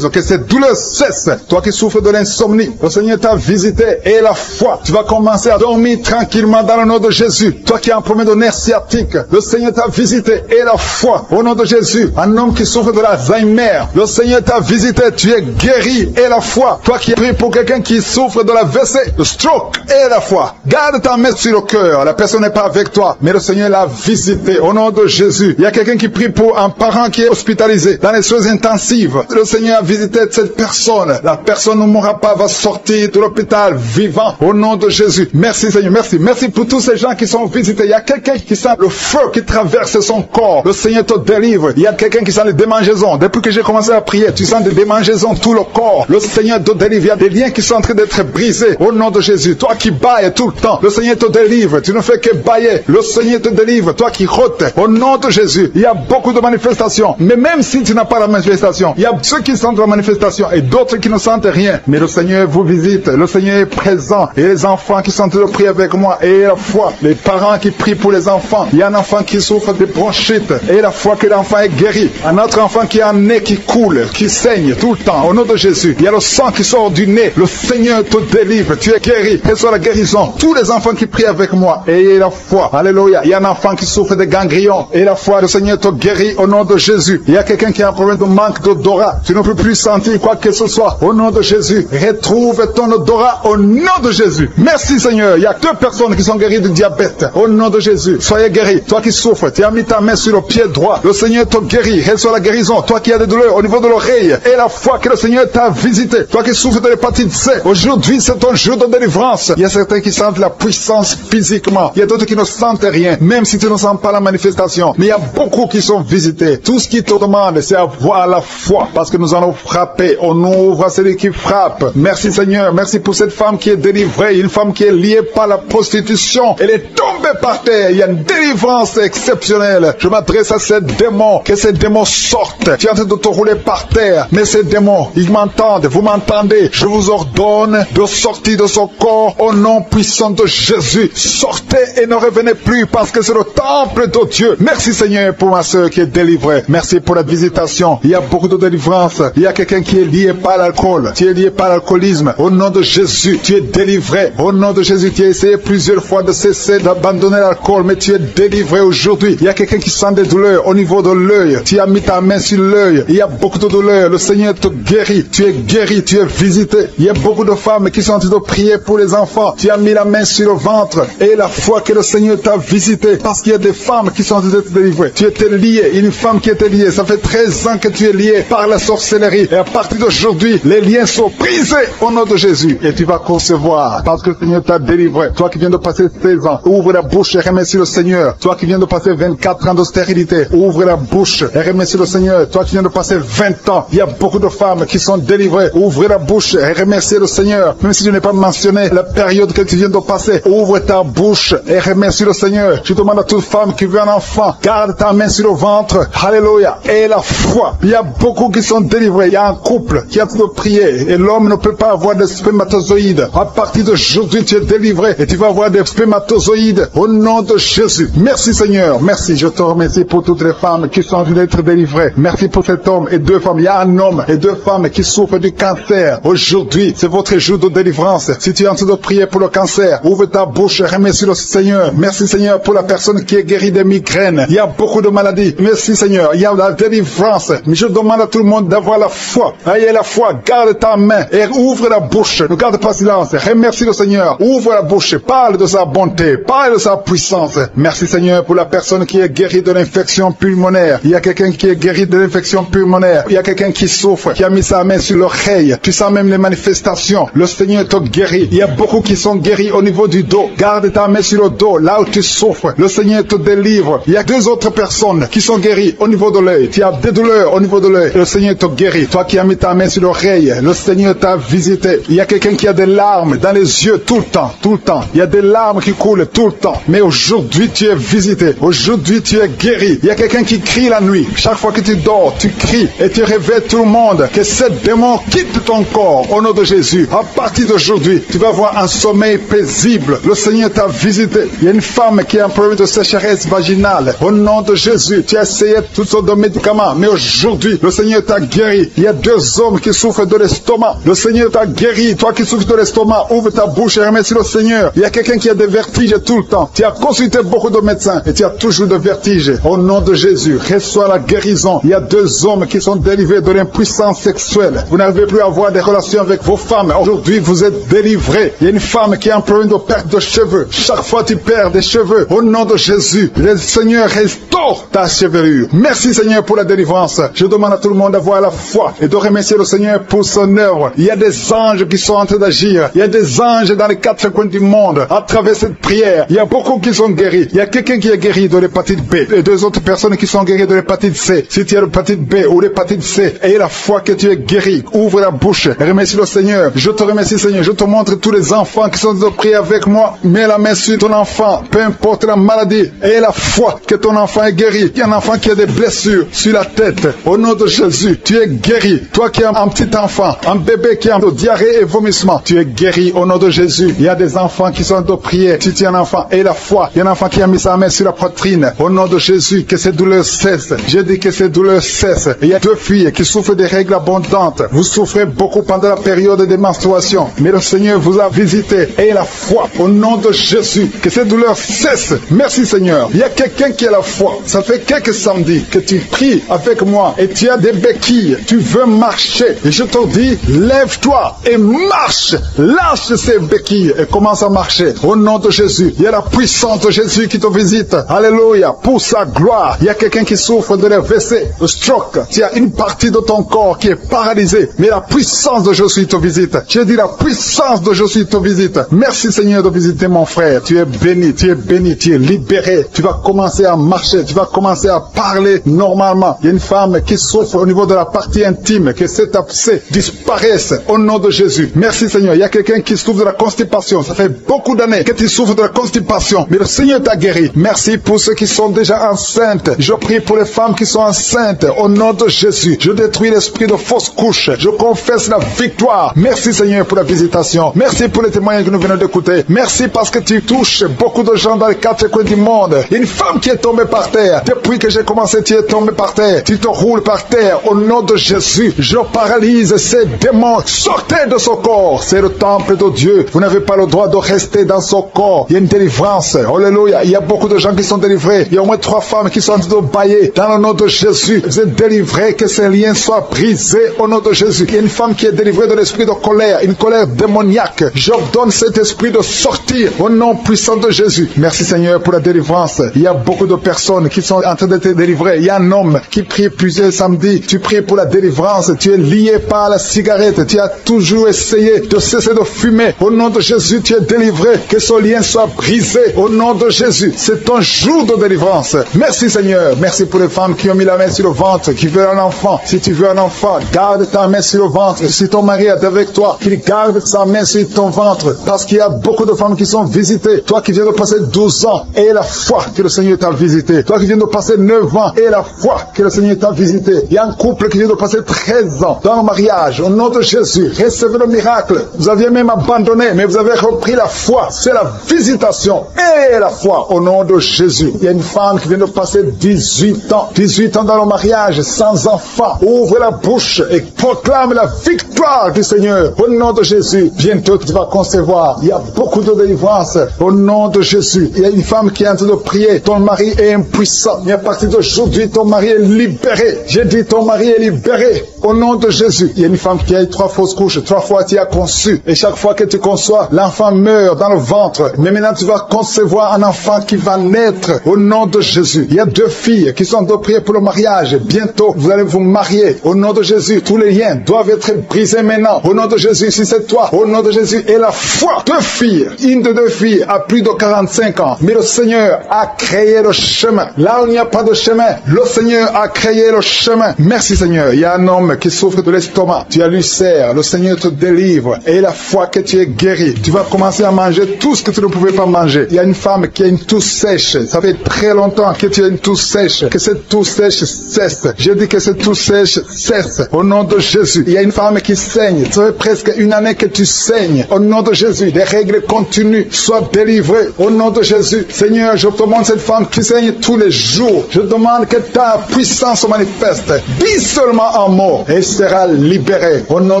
Que cette douleur cesse. Toi qui souffres de l'insomnie, le Seigneur t'a visité et la foi. Tu vas commencer à dormir tranquillement dans le nom de Jésus. Toi qui as un problème de nerf sciatique, le Seigneur t'a visité et la foi. Au nom de Jésus, un homme qui souffre de l'Alzheimer, le Seigneur t'a visité. Tu es guéri et la foi. Toi qui pries pour quelqu'un qui souffre de la WC, le stroke et la foi. Garde ta main sur le cœur. La personne n'est pas avec toi, mais le Seigneur l'a visité. Au nom de Jésus, il y a quelqu'un qui prie pour un parent qui est hospitalisé dans les soins intensives. Le Seigneur a visité cette personne. La personne ne mourra pas, va sortir de l'hôpital vivant. Au nom de Jésus. Merci Seigneur, merci. Merci pour tous ces gens qui sont visités. Il y a quelqu'un qui sent le feu qui traverse son corps. Le Seigneur te délivre. Il y a quelqu'un qui sent les démangeaisons. Depuis que j'ai commencé à prier, tu sens des démangeaisons tout le corps. Le Seigneur te délivre. Il y a des liens qui sont en train d'être brisés. Au nom de Jésus. Toi qui bailles tout le temps, le Seigneur te délivre. Tu ne fais que bailler. Le Seigneur te délivre. Toi qui rôtes. Au nom de Jésus. Il y a beaucoup de manifestations. Mais même si tu n'as pas la manifestation, il y a ceux qui sentent la manifestation et d'autres qui ne sentent rien. Mais le Seigneur vous visite. Le Seigneur est présent. Et les enfants qui sont en train de prier avec moi. Et la foi. Les parents qui prient pour les enfants. Il y a un enfant qui souffre de bronchite. Et la foi que l'enfant est guéri. Un autre enfant qui a un nez qui coule, qui saigne tout le temps. Au nom de Jésus. Il y a le sang qui sort du nez. Le Seigneur te délivre. Tu es guéri. Reçois la guérison. Tous les enfants qui prient avec moi. Ayez la foi. Alléluia. Il y a un enfant qui souffre de ganglions. Et la foi, le Seigneur te guérit au nom de Jésus. Il y a quelqu'un qui a un problème de manque d'odorat. là, tu ne peux plus sentir quoi que ce soit. Au nom de Jésus, retrouve ton odorat au nom de Jésus. Merci Seigneur. Il y a 2 personnes qui sont guéries du diabète. Au nom de Jésus, soyez guéris. Toi qui souffres, tu as mis ta main sur le pied droit. Le Seigneur te guérit. Reçois la guérison. Toi qui as des douleurs au niveau de l'oreille et la foi que le Seigneur t'a visité. Toi qui souffres de l'hépatite C. Aujourd'hui, c'est ton jour de délivrance. Il y a certains qui sentent la puissance physiquement. Il y a d'autres qui ne sentent rien, même si tu ne sens pas la manifestation. Mais il y a beaucoup qui sont visités. Tout ce qui te demande, c'est avoir la foi. Parce que nous allons frapper. On ouvre à celui qui frappe. Merci Seigneur. Merci pour cette femme qui est délivrée. Une femme qui est liée par la prostitution. Elle est tombée par terre. Il y a une délivrance exceptionnelle. Je m'adresse à ces démons. Que ces démons sortent. Tu es en train de te rouler par terre. Mais ces démons, ils m'entendent. Vous m'entendez. Je vous ordonne de sortir de son corps au nom puissant de Jésus. Sortez et ne revenez plus parce que c'est le temple de Dieu. Merci Seigneur pour ma soeur qui est délivrée. Merci pour la visitation. Il y a beaucoup de délivrance. Il y a quelqu'un qui est lié par l'alcool. Tu es lié par l'alcoolisme. Au nom de Jésus, tu es délivré. Au nom de Jésus, tu as essayé plusieurs fois de cesser d'abandonner l'alcool, mais tu es délivré aujourd'hui. Il y a quelqu'un qui sent des douleurs au niveau de l'œil. Tu as mis ta main sur l'œil. Il y a beaucoup de douleurs. Le Seigneur te guérit. Tu es guéri. Tu es visité. Il y a beaucoup de femmes qui sont en train de prier pour les enfants. Tu as mis la main sur le ventre et la foi que le Seigneur t'a visité. Parce qu'il y a des femmes qui sont en train d'être délivrées. Tu étais lié. Une femme qui était liée. Ça fait 13 ans que tu es lié par la sorcellerie. Et à partir d'aujourd'hui, les liens sont brisés au nom de Jésus. Et tu vas concevoir parce que le Seigneur t'a délivré. Toi qui viens de passer 16 ans, ouvre la bouche et remercie le Seigneur. Toi qui viens de passer 24 ans de stérilité, ouvre la bouche et remercie le Seigneur. Toi qui viens de passer 20 ans, il y a beaucoup de femmes qui sont délivrées. Ouvre la bouche et remercie le Seigneur. Même si je n'ai pas mentionné la période que tu viens de passer, ouvre ta bouche et remercie le Seigneur. Je demande à toute femme qui veut un enfant, garde ta main sur le ventre. Alléluia. Et la foi. Il y a beaucoup qui sont délivrés. Il y a un couple qui a tout prier et l'homme ne peut pas avoir de spermatozoïdes. À partir d'aujourd'hui, tu es délivré et tu vas avoir des spermatozoïdes au nom de Jésus. Merci Seigneur. Merci. Je te remercie pour toutes les femmes qui sont en train d'être délivrées. Merci pour cet homme et 2 femmes. Il y a un homme et 2 femmes qui souffrent du cancer. Aujourd'hui, c'est votre jour de délivrance. Si tu es en train de prier pour le cancer, ouvre ta bouche et remercie le Seigneur. Merci Seigneur pour la personne qui est guérie des migraines. Il y a beaucoup de maladies. Merci Seigneur. Il y a la délivrance. Mais je demande à tout le monde d'avoir la foi. Ayez la foi. Garde ta main et ouvre la bouche. Ne garde pas silence. Remercie le Seigneur. Ouvre la bouche. Parle de sa bonté. Parle de sa puissance. Merci Seigneur pour la personne qui est guérie de l'infection pulmonaire. Il y a quelqu'un qui est guéri de l'infection pulmonaire. Il y a quelqu'un qui souffre, qui a mis sa main sur l'oreille. Tu sens même les manifestations. Le Seigneur te guérit. Il y a beaucoup qui sont guéris au niveau du dos. Garde ta main sur le dos, là où tu souffres. Le Seigneur te délivre. Il y a 2 autres personnes qui sont guéries au niveau de l'œil. Tu as des douleurs au niveau de l'œil. Le Seigneur te guérit. Toi qui as mis ta main sur l'oreille, le Seigneur t'a visité. Il y a quelqu'un qui a des larmes dans les yeux tout le temps, tout le temps. Il y a des larmes qui coulent tout le temps. Mais aujourd'hui, tu es visité. Aujourd'hui, tu es guéri. Il y a quelqu'un qui crie la nuit. Chaque fois que tu dors, tu cries et tu réveilles tout le monde. Que ce démon quitte ton corps au nom de Jésus. À partir d'aujourd'hui, tu vas avoir un sommeil paisible. Le Seigneur t'a visité. Il y a une femme qui a un problème de sécheresse vaginale. Au nom de Jésus, tu as essayé toutes sortes de médicaments. Mais aujourd'hui, le Seigneur t'a guéri. Il y a 2 hommes qui souffrent de l'estomac. Le Seigneur t'a guéri. Toi qui souffres de l'estomac, ouvre ta bouche et remercie le Seigneur. Il y a quelqu'un qui a des vertiges tout le temps. Tu as consulté beaucoup de médecins et tu as toujours des vertiges. Au nom de Jésus, reçois la guérison. Il y a 2 hommes qui sont délivrés de l'impuissance sexuelle. Vous n'arrivez plus à avoir des relations avec vos femmes. Aujourd'hui, vous êtes délivrés. Il y a une femme qui a un problème de perte de cheveux. Chaque fois tu perds des cheveux. Au nom de Jésus, le Seigneur restaure ta chevelure. Merci Seigneur pour la délivrance. Je demande à tout le monde d'avoir la foi et de remercier le Seigneur pour son œuvre. Il y a des anges qui sont en train d'agir. Il y a des anges dans les 4 coins du monde. À travers cette prière, il y a beaucoup qui sont guéris. Il y a quelqu'un qui est guéri de l'hépatite B et 2 autres personnes qui sont guéries de l'hépatite C. Si tu as l'hépatite B ou l'hépatite C, aie la foi que tu es guéri. Ouvre la bouche et remercie le Seigneur. Je te remercie Seigneur. Je te montre tous les enfants qui sont de prier avec moi. Mets la main sur ton enfant, peu importe la maladie. Aie la foi que ton enfant est guéri. Il y a un enfant qui a des blessures sur la tête. Au nom de Jésus, tu es guéri. Toi qui as un petit enfant, un bébé qui a de diarrhée et vomissement, tu es guéri au nom de Jésus. Il y a des enfants qui sont de prier. Si tu es un enfant, aie la foi. Il y a un enfant qui a mis sa main sur la poitrine. Au nom de Jésus, que ces douleurs cessent. J'ai dit que ces douleurs cessent. Il y a 2 filles qui souffrent des règles abondantes. Vous souffrez beaucoup pendant la période de menstruation. Mais le Seigneur vous a visité. Ayez la foi au nom de Jésus. Que ces douleurs cessent. Merci Seigneur. Il y a quelqu'un qui a la foi. Ça fait quelques samedis que tu pries avec moi et tu as des béquilles béquilles, tu veux marcher. Et je te dis, lève-toi et marche. Lâche ces béquilles et commence à marcher. Au nom de Jésus, il y a la puissance de Jésus qui te visite. Alléluia, pour sa gloire. Il y a quelqu'un qui souffre de l'AVC, de stroke. Il y a une partie de ton corps qui est paralysée. Mais la puissance de Jésus te visite. J'ai dit la puissance de Jésus te visite. Merci Seigneur de visiter mon frère. Tu es béni, tu es béni, tu es libéré. Tu vas commencer à marcher, tu vas commencer à parler normalement. Il y a une femme qui souffre au niveau de la partie intime, que cet abcès disparaisse au nom de Jésus. Merci Seigneur. Il y a quelqu'un qui souffre de la constipation. Ça fait beaucoup d'années que tu souffres de la constipation, mais le Seigneur t'a guéri. Merci pour ceux qui sont déjà enceintes. Je prie pour les femmes qui sont enceintes au nom de Jésus. Je détruis l'esprit de fausse couche. Je confesse la victoire. Merci Seigneur pour la visitation. Merci pour les témoignages que nous venons d'écouter. Merci parce que tu touches beaucoup de gens dans les quatre coins du monde. Une femme qui est tombée par terre. Depuis que j'ai commencé, tu es tombée par terre. Tu te roules par terre. Au nom de Jésus, je paralyse ces démons. Sortez de son corps. C'est le temple de Dieu. Vous n'avez pas le droit de rester dans son corps. Il y a une délivrance. Alléluia. Il y a beaucoup de gens qui sont délivrés. Il y a au moins 3 femmes qui sont en train de bailler. Dans le nom de Jésus, vous êtes délivrés. Que ces liens soient brisés au nom de Jésus. Il y a une femme qui est délivrée de l'esprit de colère. Une colère démoniaque. J'ordonne cet esprit de sortir au nom puissant de Jésus. Merci Seigneur pour la délivrance. Il y a beaucoup de personnes qui sont en train d'être délivrées. Il y a un homme qui prie plusieurs samedis. Tu pries pour la délivrance. Tu es lié par la cigarette. Tu as toujours essayé de cesser de fumer. Au nom de Jésus, tu es délivré. Que ce lien soit brisé. Au nom de Jésus. C'est ton jour de délivrance. Merci Seigneur. Merci pour les femmes qui ont mis la main sur le ventre, qui veulent un enfant. Si tu veux un enfant, garde ta main sur le ventre. Si ton mari est avec toi, qu'il garde sa main sur ton ventre. Parce qu'il y a beaucoup de femmes qui sont visitées. Toi qui viens de passer 12 ans, et la foi que le Seigneur t'a visité. Toi qui viens de passer 9 ans, et la foi que le Seigneur t'a visité. Il y a un couple qui vient de passer 13 ans dans le mariage. Au nom de Jésus, recevez le miracle. Vous aviez même abandonné, mais vous avez repris la foi. C'est la visitation et la foi au nom de Jésus. Il y a une femme qui vient de passer 18 ans. 18 ans dans le mariage, sans enfant. Ouvre la bouche et proclame la victoire du Seigneur. Au nom de Jésus, bientôt tu vas concevoir. Il y a beaucoup de délivrance au nom de Jésus. Il y a une femme qui est en train de prier. Ton mari est impuissant. Mais à partir d'aujourd'hui, ton mari est libéré. J'ai dit ton mari est libéré au nom de Jésus. Il y a une femme qui a eu 3 fausses couches. 3 fois tu as conçu. Et chaque fois que tu conçois, l'enfant meurt dans le ventre. Mais maintenant tu vas concevoir un enfant qui va naître au nom de Jésus. Il y a 2 filles qui sont en train de prier pour le mariage. Bientôt, vous allez vous marier au nom de Jésus. Tous les liens doivent être brisés maintenant. Au nom de Jésus, si c'est toi, au nom de Jésus. Et la foi, 2 filles. Une de 2 filles a plus de 45 ans. Mais le Seigneur a créé le chemin. Là où il n'y a pas de chemin, le Seigneur a créé le chemin. Merci Seigneur. Il y a un homme qui souffre de l'estomac. Tu as l'ulcère. Le Seigneur te délivre. Et la foi que tu es guéri. Tu vas commencer à manger tout ce que tu ne pouvais pas manger. Il y a une femme qui a une toux sèche. Ça fait très longtemps que tu as une toux sèche. Que cette toux sèche cesse. Je dis que cette toux sèche cesse. Au nom de Jésus. Il y a une femme qui saigne. Ça fait presque 1 année que tu saignes. Au nom de Jésus. Des règles continues. Sois délivré. Au nom de Jésus. Seigneur, je te demande cette femme qui saigne tous les jours. Je demande que ta puissance se manifeste. Dis seulement un mot et sera libéré. Au nom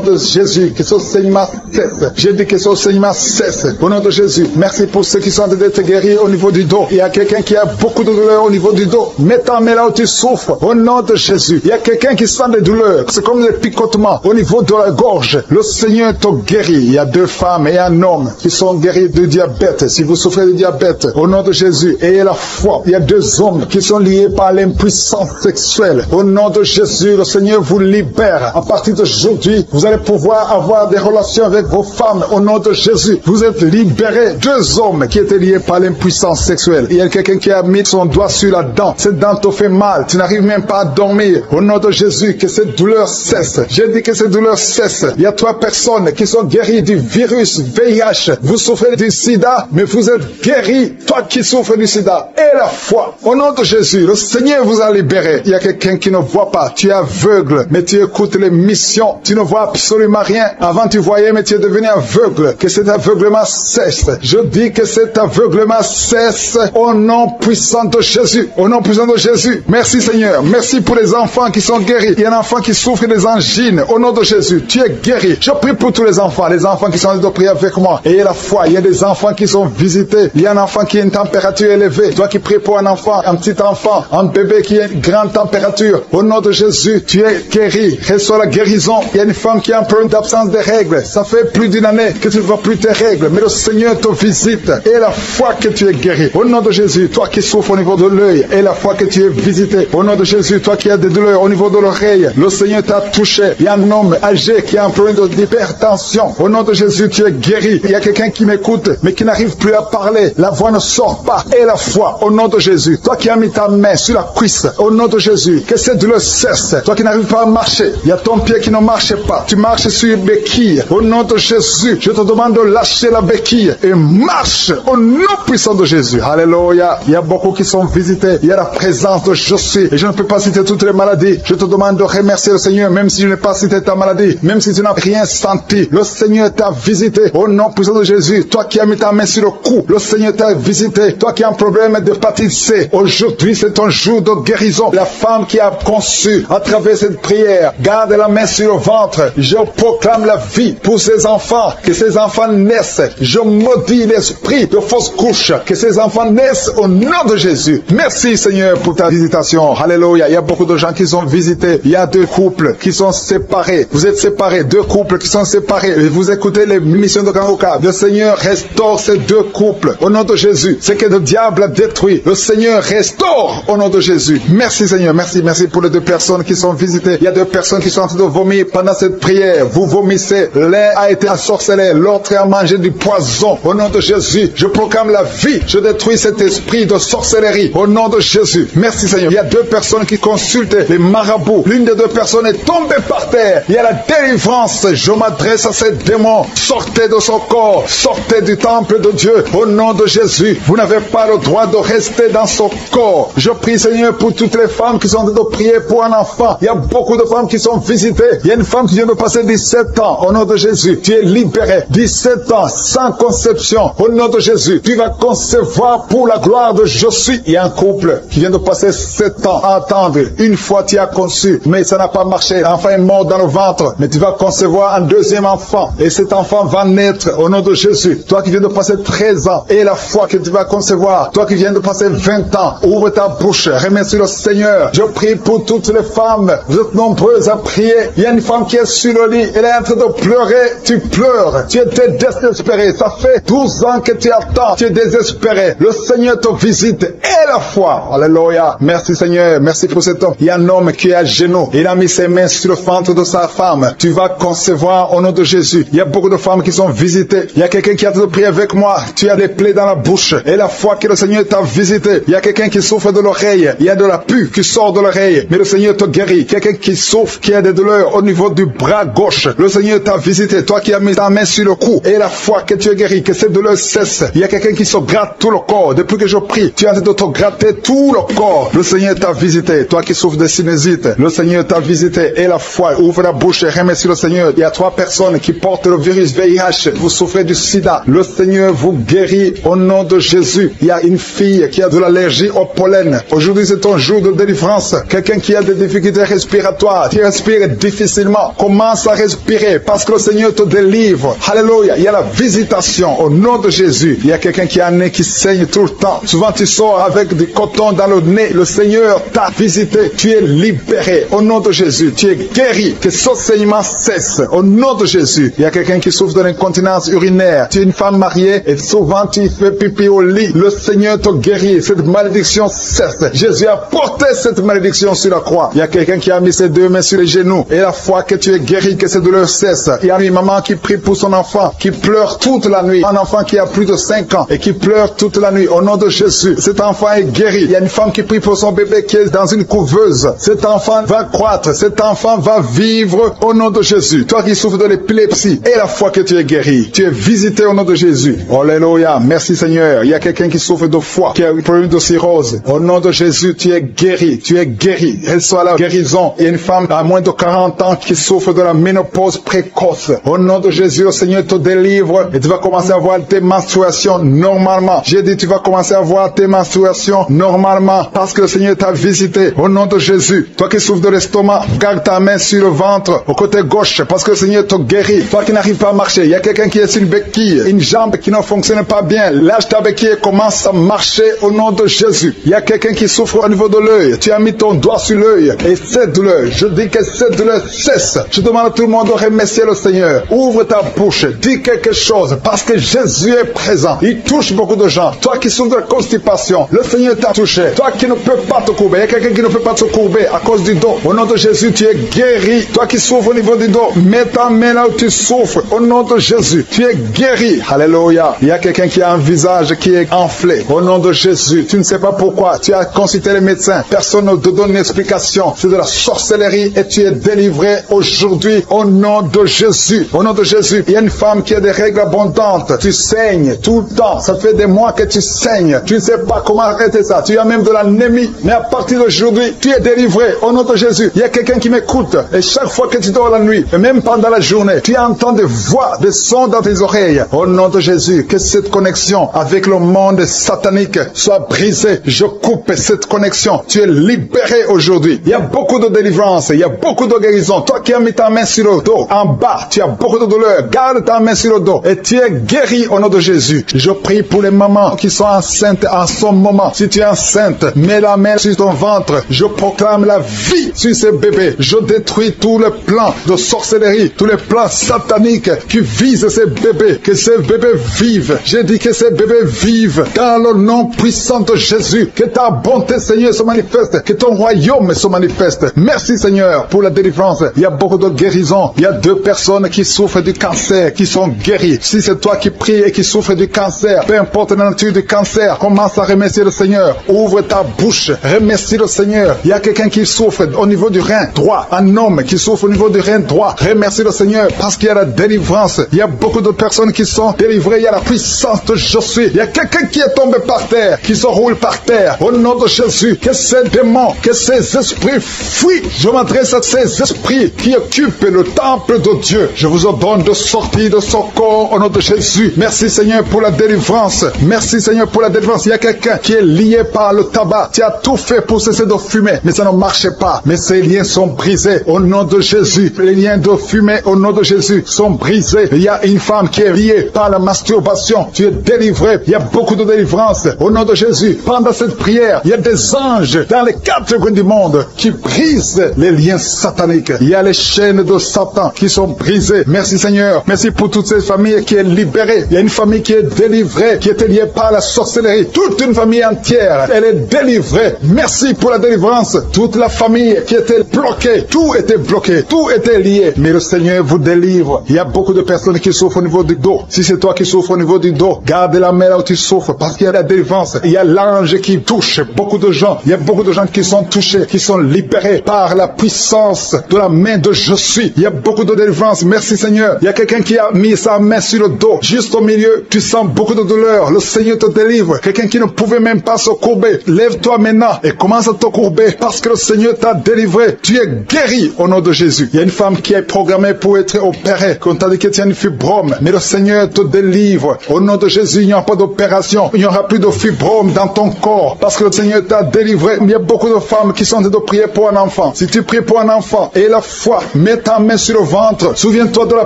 de Jésus. Que ce saignement cesse. Je dis que ce saignement cesse. Au nom de Jésus. Merci pour ceux qui sont en train d'être guéris au niveau du dos. Il y a quelqu'un qui a beaucoup de douleurs au niveau du dos. Mets ta main là où tu souffres. Au nom de Jésus. Il y a quelqu'un qui sent des douleurs. C'est comme des picotements au niveau de la gorge. Le Seigneur te guérit. Il y a 2 femmes et un homme qui sont guéris de diabète. Si vous souffrez de diabète, au nom de Jésus, ayez la foi. Il y a 2 hommes qui sont liés par l'impuissance sexuelle. Au nom de Jésus, le Seigneur vous libère. À partir d'aujourd'hui, vous allez pouvoir avoir des relations avec vos femmes. Au nom de Jésus, vous êtes libérés. 2 hommes qui étaient liés par l'impuissance sexuelle. Il y a quelqu'un qui a mis son doigt sur la dent. Cette dent te fait mal. Tu n'arrives même pas à dormir. Au nom de Jésus, que cette douleur cesse. J'ai dit que cette douleur cesse. Il y a 3 personnes qui sont guéries du virus VIH. Vous souffrez du sida, mais vous êtes guéris. Toi qui souffres du sida, et la foi. Au nom de Jésus, le Seigneur vous a libéré. Il y a quelqu'un qui ne voit pas. Tu es aveugle, mais tu écoutes les missions. Tu ne vois absolument rien. Avant tu voyais, mais tu es devenu aveugle. Que cet aveuglement cesse. Je dis que cet aveuglement cesse au nom puissant de Jésus. Au nom puissant de Jésus. Merci Seigneur. Merci pour les enfants qui sont guéris. Il y a un enfant qui souffre des angines. Au nom de Jésus, tu es guéri. Je prie pour tous les enfants qui sont en train de prier avec moi. Ayez la foi. Il y a des enfants qui sont visités. Il y a un enfant qui a une température élevée. Toi qui pries pour un enfant, un petit enfant, un bébé qui a une grande température. Au nom de Jésus, tu es guéri. guéri. Reçois la guérison. Il y a une femme qui a un problème d'absence de règles. Ça fait plus d'1 année que tu ne vois plus tes règles. Mais le Seigneur te visite. Et la foi que tu es guéri. Au nom de Jésus, toi qui souffres au niveau de l'œil. Et la foi que tu es visité. Au nom de Jésus, toi qui as des douleurs au niveau de l'oreille. Le Seigneur t'a touché. Il y a un homme âgé qui a un problème d'hypertension. Au nom de Jésus, tu es guéri. Il y a quelqu'un qui m'écoute, mais qui n'arrive plus à parler. La voix ne sort pas. Et la foi, au nom de Jésus. Toi qui as mis ta main sur la cuisse, au nom de Jésus, que cette douleur cesse. Toi qui n'arrives pas à marcher, il y a ton pied qui ne marche pas. Tu marches sur une béquille. Au nom de Jésus, je te demande de lâcher la béquille et marche au nom puissant de Jésus. Alléluia. Il y a beaucoup qui sont visités. Il y a la présence de je suis. Et je ne peux pas citer toutes les maladies. Je te demande de remercier le Seigneur, même si je n'ai pas cité ta maladie, même si tu n'as rien senti. Le Seigneur t'a visité. Au nom puissant de Jésus, toi qui as mis ta main sur le cou, le Seigneur t'a visité. Toi qui as un problème d'hépatite C, aujourd'hui c'est ton jour de guérison. La femme qui a conçu à travers cette prière, garde la main sur le ventre. Je proclame la vie pour ses enfants, que ces enfants naissent. Je maudis l'esprit de fausse couche, que ces enfants naissent au nom de Jésus. Merci Seigneur pour ta visitation. Alléluia. Il y a beaucoup de gens qui sont visités. Il y a 2 couples qui sont séparés. Vous êtes séparés. 2 couples qui sont séparés. Et vous écoutez les missions de Kangoka. Le Seigneur restaure ces 2 couples au nom de Jésus. Ce que le diable a détruit, le Seigneur restaure au nom de Jésus. Merci Seigneur. Merci pour les 2 personnes qui sont visitées. Il y a 2 personnes qui sont en train de vomir pendant cette prière. Vous vomissez. L'un a été ensorcelé, l'autre a mangé du poison. Au nom de Jésus, je proclame la vie. Je détruis cet esprit de sorcellerie au nom de Jésus. Merci Seigneur. Il y a 2 personnes qui consultent les marabouts. L'une des 2 personnes est tombée par terre. Il y a la délivrance. Je m'adresse à ces démons. Sortez de son corps. Sortez du temple de Dieu. Au nom de Jésus. Vous n'avez pas le droit de rester dans son corps. Je prie Seigneur pour toutes les femmes qui sont en train de prier pour un enfant. Il y a beaucoup de femmes qui sont visitées. Il y a une femme qui vient de passer 17 ans. Au nom de Jésus. Tu es libéré. 17 ans sans conception. Au nom de Jésus. Tu vas concevoir pour la gloire de je suis. Il y a un couple qui vient de passer 7 ans à attendre. Une fois tu as conçu, mais ça n'a pas marché. L'enfant est mort dans le ventre. Mais tu vas concevoir un 2e enfant. Et cet enfant va naître au nom de Jésus. Toi qui viens de passer 13 ans. Et la foi que tu vas concevoir. Toi qui viens de passer 20 ans. Ouvre ta bouche. Remercie le Seigneur. Je prie pour toutes les femmes. Vous êtes nombreuses à prier. Il y a une femme qui est sur le lit. Elle est en train de pleurer. Tu pleures. Tu étais désespéré. Ça fait 12 ans que tu attends. Tu es désespéré. Le Seigneur te visite. Et la foi. Alléluia. Merci Seigneur. Merci pour cet homme. Il y a un homme qui est à genoux. Il a mis ses mains sur le ventre de sa femme. Tu vas concevoir au nom de Jésus. Il y a beaucoup de femmes qui sont visitées. Il y a quelqu'un qui a de prier avec moi. Tu as des plaies dans la bouche. Et la foi que le Seigneur t'a visité. Il y a quelqu'un qui souffre de l'oreille. Il y a de la pus qui sort de l'oreille. Mais le Seigneur te guérit. Quelqu'un qui souffre, qui a des douleurs au niveau du bras gauche. Le Seigneur t'a visité. Toi qui as mis ta main sur le cou. Et la foi que tu es guéri. Que cette douleur cesse. Il y a quelqu'un qui se gratte tout le corps. Depuis que je prie, tu es en train de te gratter tout le corps. Le Seigneur t'a visité. Toi qui souffres de sinusite. Le Seigneur t'a visité. Et la foi. Ouvre la bouche et remercie le Seigneur. Il y a 3 personnes qui portent le virus VIH. Vous souffrez du sida. Le Seigneur vous guérit au nom de Jésus. Il y a une fille qui a de l'allergie au pollen. Aujourd'hui, c'est ton jour de délivrance. Quelqu'un qui a des difficultés respiratoires. Tu respires difficilement. Commence à respirer parce que le Seigneur te délivre. Alléluia. Il y a la visitation au nom de Jésus. Il y a quelqu'un qui a un nez qui saigne tout le temps. Souvent, tu sors avec du coton dans le nez. Le Seigneur t'a visité. Tu es libéré au nom de Jésus. Tu es guéri. Que ce saignement cesse au nom de Jésus. Il y a quelqu'un qui souffre de l'incontinence urinaire. Tu es une femme mariée et souvent tu fais pipi au lit. Le Seigneur te guérit. Cette malédiction cesse. Jésus a porté cette malédiction sur la croix. Il y a quelqu'un qui a mis ses 2 mains sur les genoux. Et la foi que tu es guéri, que cette douleur cesse. Il y a une maman qui prie pour son enfant, qui pleure toute la nuit. Un enfant qui a plus de 5 ans et qui pleure toute la nuit. Au nom de Jésus, cet enfant est guéri. Il y a une femme qui prie pour son bébé qui est dans une couveuse. Cet enfant va croître. Cet enfant va vivre au nom de Jésus. Toi qui souffres de l'épilepsie, et la foi que tu es guéri. Tu es visité au nom de Jésus. Alléluia. Merci Seigneur. Il y a quelqu'un qui souffre de foie, qui a un problème de cirrhose. Au nom de Jésus, tu es guéri. Tu es guéri. Reçois la guérison. Il y a une femme à moins de 40 ans qui souffre de la ménopause précoce. Au nom de Jésus, le Seigneur te délivre et tu vas commencer à voir tes menstruations normalement. J'ai dit, tu vas commencer à voir tes menstruations normalement parce que le Seigneur t'a visité. Au nom de Jésus. Toi qui souffres de l'estomac, garde ta main sur le ventre, au côté gauche, parce que le Seigneur te guérit. Toi qui n'arrives pas à marcher, il y a quelqu'un qui est sur une béquille, une jambe qui ne fonctionne pas bien. Lâche ta béquille et commence à marcher au nom de Jésus. Il y a quelqu'un qui souffre au niveau de l'œil. Tu as mis ton doigt sur l'œil et cette douleur, je dis que cette douleur cesse. Je demande à tout le monde de remercier le Seigneur. Ouvre ta bouche, dis quelque chose, parce que Jésus est présent. Il touche beaucoup de gens. Toi qui souffres de la constipation, le Seigneur t'a touché. Toi qui ne peux pas te courber, il y a quelqu'un qui ne peut pas se courber à cause du dos. Au nom de Jésus, tu es guéri. Toi qui souffres au niveau du dos, mets ta main là où tu souffres. Au nom de Jésus, tu es guéri. Alléluia. Il y a quelqu'un qui a un visage qui est enflé. Au nom de Jésus, tu ne sais pas pourquoi. Tu as consulté les médecins. Personne ne te donne une explication. C'est de la sorcellerie et tu es délivré aujourd'hui au nom de Jésus. Au nom de Jésus, il y a une femme qui a des règles abondantes. Tu saignes tout le temps. Ça fait des mois que tu saignes. Tu ne sais pas comment arrêter ça. Tu as même de l'anémie. Mais à partir d'aujourd'hui, tu es délivré au nom de Jésus. Il y a quelqu'un qui m'écoute. Et chaque fois que tu dors la nuit, et même pendant la journée, tu entends des voix, des sons dans tes oreilles. Au nom de Jésus, que cette connexion avec le monde satanique soit brisée. Je coupe cette connexion. Tu es libéré aujourd'hui. Il y a beaucoup de délivrance. Il y a beaucoup de guérison. Toi qui as mis ta main sur le dos, en bas, tu as beaucoup de douleur. Garde ta main sur le dos et tu es guéri au nom de Jésus. Je prie pour les mamans qui sont enceintes en ce moment. Si tu es enceinte, mets la main sur ton ventre. Je proclame la vie sur ces bébés. Je détruis tous les plans de sorcellerie, tous les plans sataniques qui visent ces bébés. Que ces bébés vivent. J'ai dit que ces bébés vivent dans le nom puissant de Jésus. Que ta bonté, Seigneur, se manifeste. Que ton royaume se manifeste. Merci, Seigneur, pour la délivrance. Il y a beaucoup de guérisons. Il y a 2 personnes qui souffrent du cancer, qui sont guéries. Si c'est toi qui pries et qui souffres du cancer, peu importe la nature du cancer, commence à remercier le Seigneur. Ouvre ta bouche. Remercie le Seigneur. Il y a quelqu'un qui souffre au niveau du rein droit. Un homme qui souffre au niveau du rein droit. Remercie le Seigneur parce qu'il y a la délivrance. Il y a beaucoup de personnes qui sont délivrées. Il y a la puissance de Je suis. Il y a quelqu'un qui est tombé par terre, qui se roule par terre. Au nom de Jésus, que ces démons, que ces esprits fuient. Je m'adresse à ces esprits qui occupent le temple de Dieu. Je vous ordonne de sortir de ce corps au nom de Jésus. Merci Seigneur pour la délivrance. Merci Seigneur pour la délivrance. Il y a quelqu'un qui est lié par le tabac. Tu as tout fait pour cesser de fumer, mais ça ne marchait pas. Mais ces liens sont brisés au nom de Jésus. Les liens de fumée au nom de Jésus sont brisés. Il y a une femme qui est liée par la masturbation. Tu es délivré. Il y a beaucoup de délivrance au nom de Jésus. Pendant cette prière, il y a des anges dans les 4 coins du monde qui brisent les liens sataniques. Il y a les chaînes de Satan qui sont brisées. Merci Seigneur. Merci pour toutes ces familles qui est libérée. Il y a une famille qui est délivrée, qui était liée par la sorcellerie. Toute une famille entière, elle est délivrée. Merci pour la délivrance. Toute la famille qui était bloquée, tout était bloqué, tout était lié. Mais le Seigneur vous délivre. Il y a beaucoup de personnes qui souffrent au niveau du dos. Si c'est toi qui souffres au niveau du dos, garde la main là où tu souffres parce qu'il y a la délivrance. Il y a l'ange qui touche beaucoup de gens. Il y a beaucoup de gens qui sont touchés, qui sont libérés par la puissance de la main de Je suis. Il y a beaucoup de délivrance. Merci Seigneur. Il y a quelqu'un qui a mis sa main sur le dos. Juste au milieu, tu sens beaucoup de douleur. Le Seigneur te délivre. Quelqu'un qui ne pouvait même pas se courber. Lève-toi maintenant et commence à te courber parce que le Seigneur t'a délivré. Tu es guéri au nom de Jésus. Il y a une femme qui est programmée pour être opérée. Quand t'a dit que tu as une fibrome, mais le Seigneur te délivre. Au nom de Jésus, il n'y aura pas d'opération. Il n'y aura plus de fibrome dans ton corps parce que le Seigneur t'a délivré. Il y a beaucoup de femmes qui sont en train de prier pour un enfant. Si tu pries pour un enfant et la foi, mets ta main sur le ventre. Souviens-toi de la